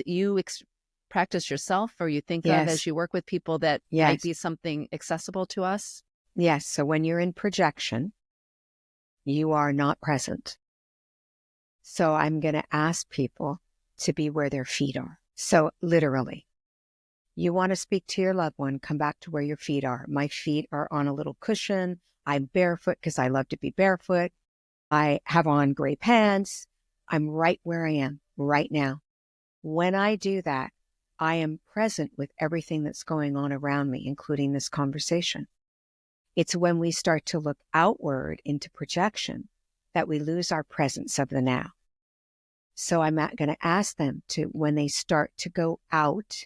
practice yourself, or you think of as Yes. you work with people that might be something accessible to us? Yes. So when you're in projection, you are not present. So I'm going to ask people to be where their feet are. So literally, you want to speak to your loved one, come back to where your feet are. My feet are on a little cushion. I'm barefoot because I love to be barefoot. I have on gray pants. I'm right where I am right now. When I do that, I am present with everything that's going on around me, including this conversation. It's when we start to look outward into projection that we lose our presence of the now. So I'm going to ask them to, when they start to go out,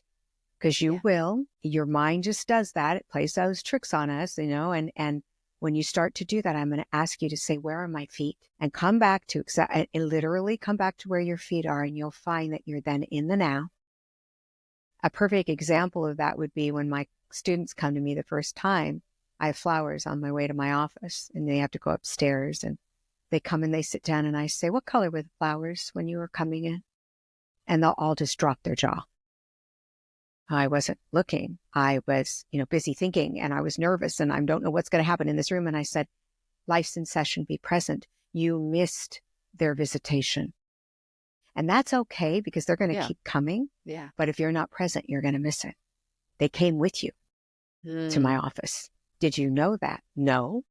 because you will, your mind just does that. It plays those tricks on us, and when you start to do that, I'm going to ask you to say, where are my feet? And come back to, literally come back to where your feet are, and you'll find that you're then in the now. A perfect example of that would be when my students come to me the first time. I have flowers on my way to my office, and they have to go upstairs, and they come and they sit down, and I say, what color were the flowers when you were coming in? And they'll all just drop their jaw. I wasn't looking. I was, busy thinking, and I was nervous, and I don't know what's going to happen in this room. And I said, life's in session, be present. You missed their visitation. And that's okay, because they're going to keep coming. Yeah. But if you're not present, you're going to miss it. They came with you to my office. Did you know that? No.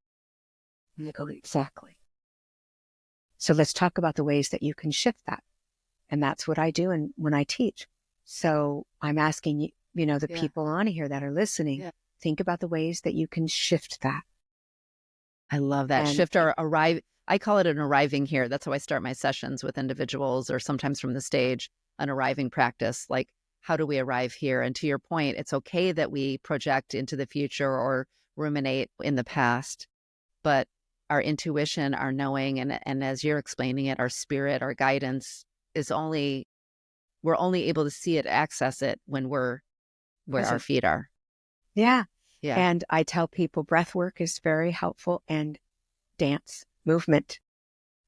I go, exactly. So let's talk about the ways that you can shift that. And that's what I do when I teach. So I'm asking you, the people on here that are listening, think about the ways that you can shift that. I love that. Shift or arrive. I call it an arriving here. That's how I start my sessions with individuals, or sometimes from the stage, an arriving practice. Like, how do we arrive here? And to your point, it's okay that we project into the future or ruminate in the past, but our intuition, our knowing, and as you're explaining it, our spirit, our guidance is we're only able to see it, access it when we're where our feet are. Yeah. And I tell people breath work is very helpful, and dance, movement.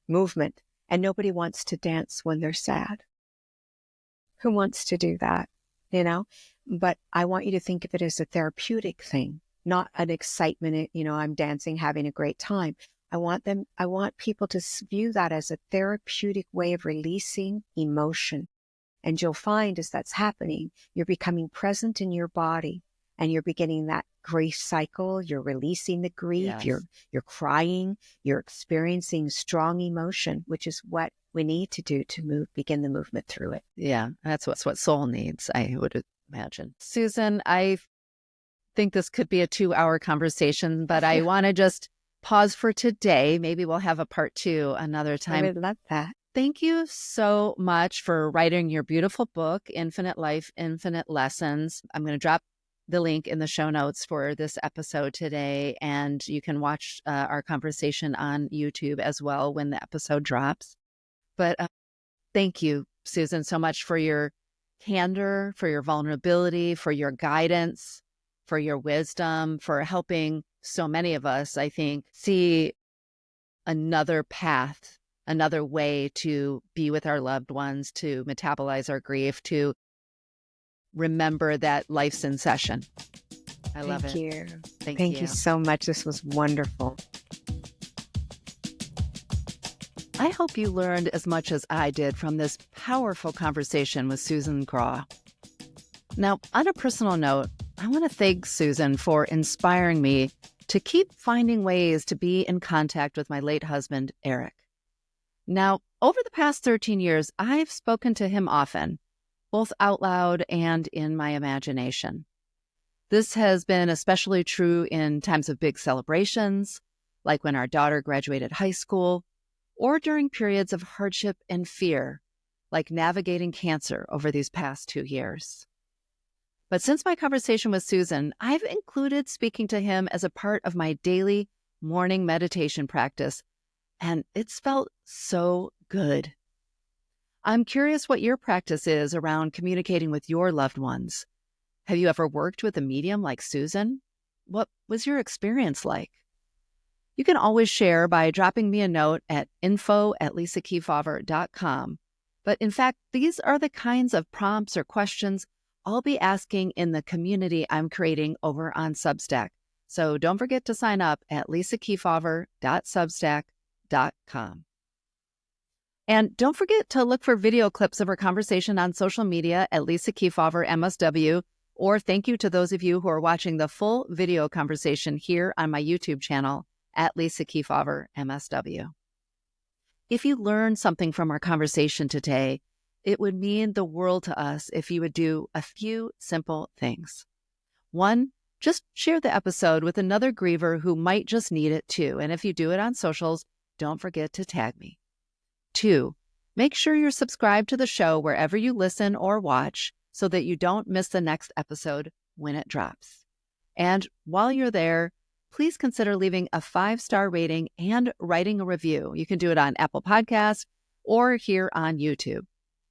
And nobody wants to dance when they're sad. Who wants to do that? But I want you to think of it as a therapeutic thing, not an excitement. I'm dancing, having a great time. I want people to view that as a therapeutic way of releasing emotion. And you'll find as that's happening, you're becoming present in your body, and you're beginning that grief cycle. You're releasing the grief. You're crying. You're experiencing strong emotion, which is what we need to do to begin the movement through it. Yeah, that's what soul needs, I would imagine. Susan, I think this could be a 2-hour conversation, but I want to just pause for today. Maybe we'll have a part 2 another time. I would love that. Thank you so much for writing your beautiful book, Infinite Life, Infinite Lessons. I'm going to drop the link in the show notes for this episode today, and you can watch our conversation on YouTube as well when the episode drops. But thank you, Susan, so much for your candor, for your vulnerability, for your guidance, for your wisdom, for helping so many of us, I think, see another path, another way to be with our loved ones, to metabolize our grief, to remember that life's in session. I love it. Thank you. Thank you so much. This was wonderful. I hope you learned as much as I did from this powerful conversation with Susan Grau. Now, on a personal note, I want to thank Susan for inspiring me to keep finding ways to be in contact with my late husband, Eric. Now, over the past 13 years, I've spoken to him often, both out loud and in my imagination. This has been especially true in times of big celebrations, like when our daughter graduated high school, or during periods of hardship and fear, like navigating cancer over these past 2 years. But since my conversation with Susan, I've included speaking to him as a part of my daily morning meditation practice and it's felt so good. I'm curious what your practice is around communicating with your loved ones. Have you ever worked with a medium like Susan? What was your experience like? You can always share by dropping me a note at info@lisakeefauver.com. But in fact, these are the kinds of prompts or questions I'll be asking in the community I'm creating over on Substack. So don't forget to sign up at lisakeefauver.substack.com. And don't forget to look for video clips of our conversation on social media at Lisa Keefauver MSW, or thank you to those of you who are watching the full video conversation here on my YouTube channel at Lisa Keefauver MSW. If you learned something from our conversation today, it would mean the world to us if you would do a few simple things. One, just share the episode with another griever who might just need it too. And if you do it on socials, don't forget to tag me. 2, make sure you're subscribed to the show wherever you listen or watch so that you don't miss the next episode when it drops. And while you're there, please consider leaving a 5-star rating and writing a review. You can do it on Apple Podcasts or here on YouTube.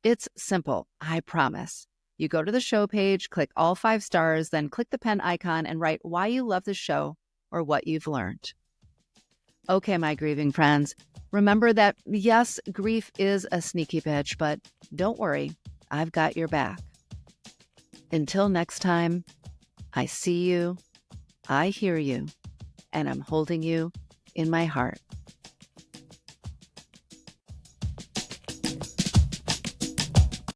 It's simple, I promise. You go to the show page, click all 5 stars, then click the pen icon and write why you love the show or what you've learned. Okay, my grieving friends, remember that yes, grief is a sneaky bitch, but don't worry, I've got your back. Until next time, I see you, I hear you, and I'm holding you in my heart.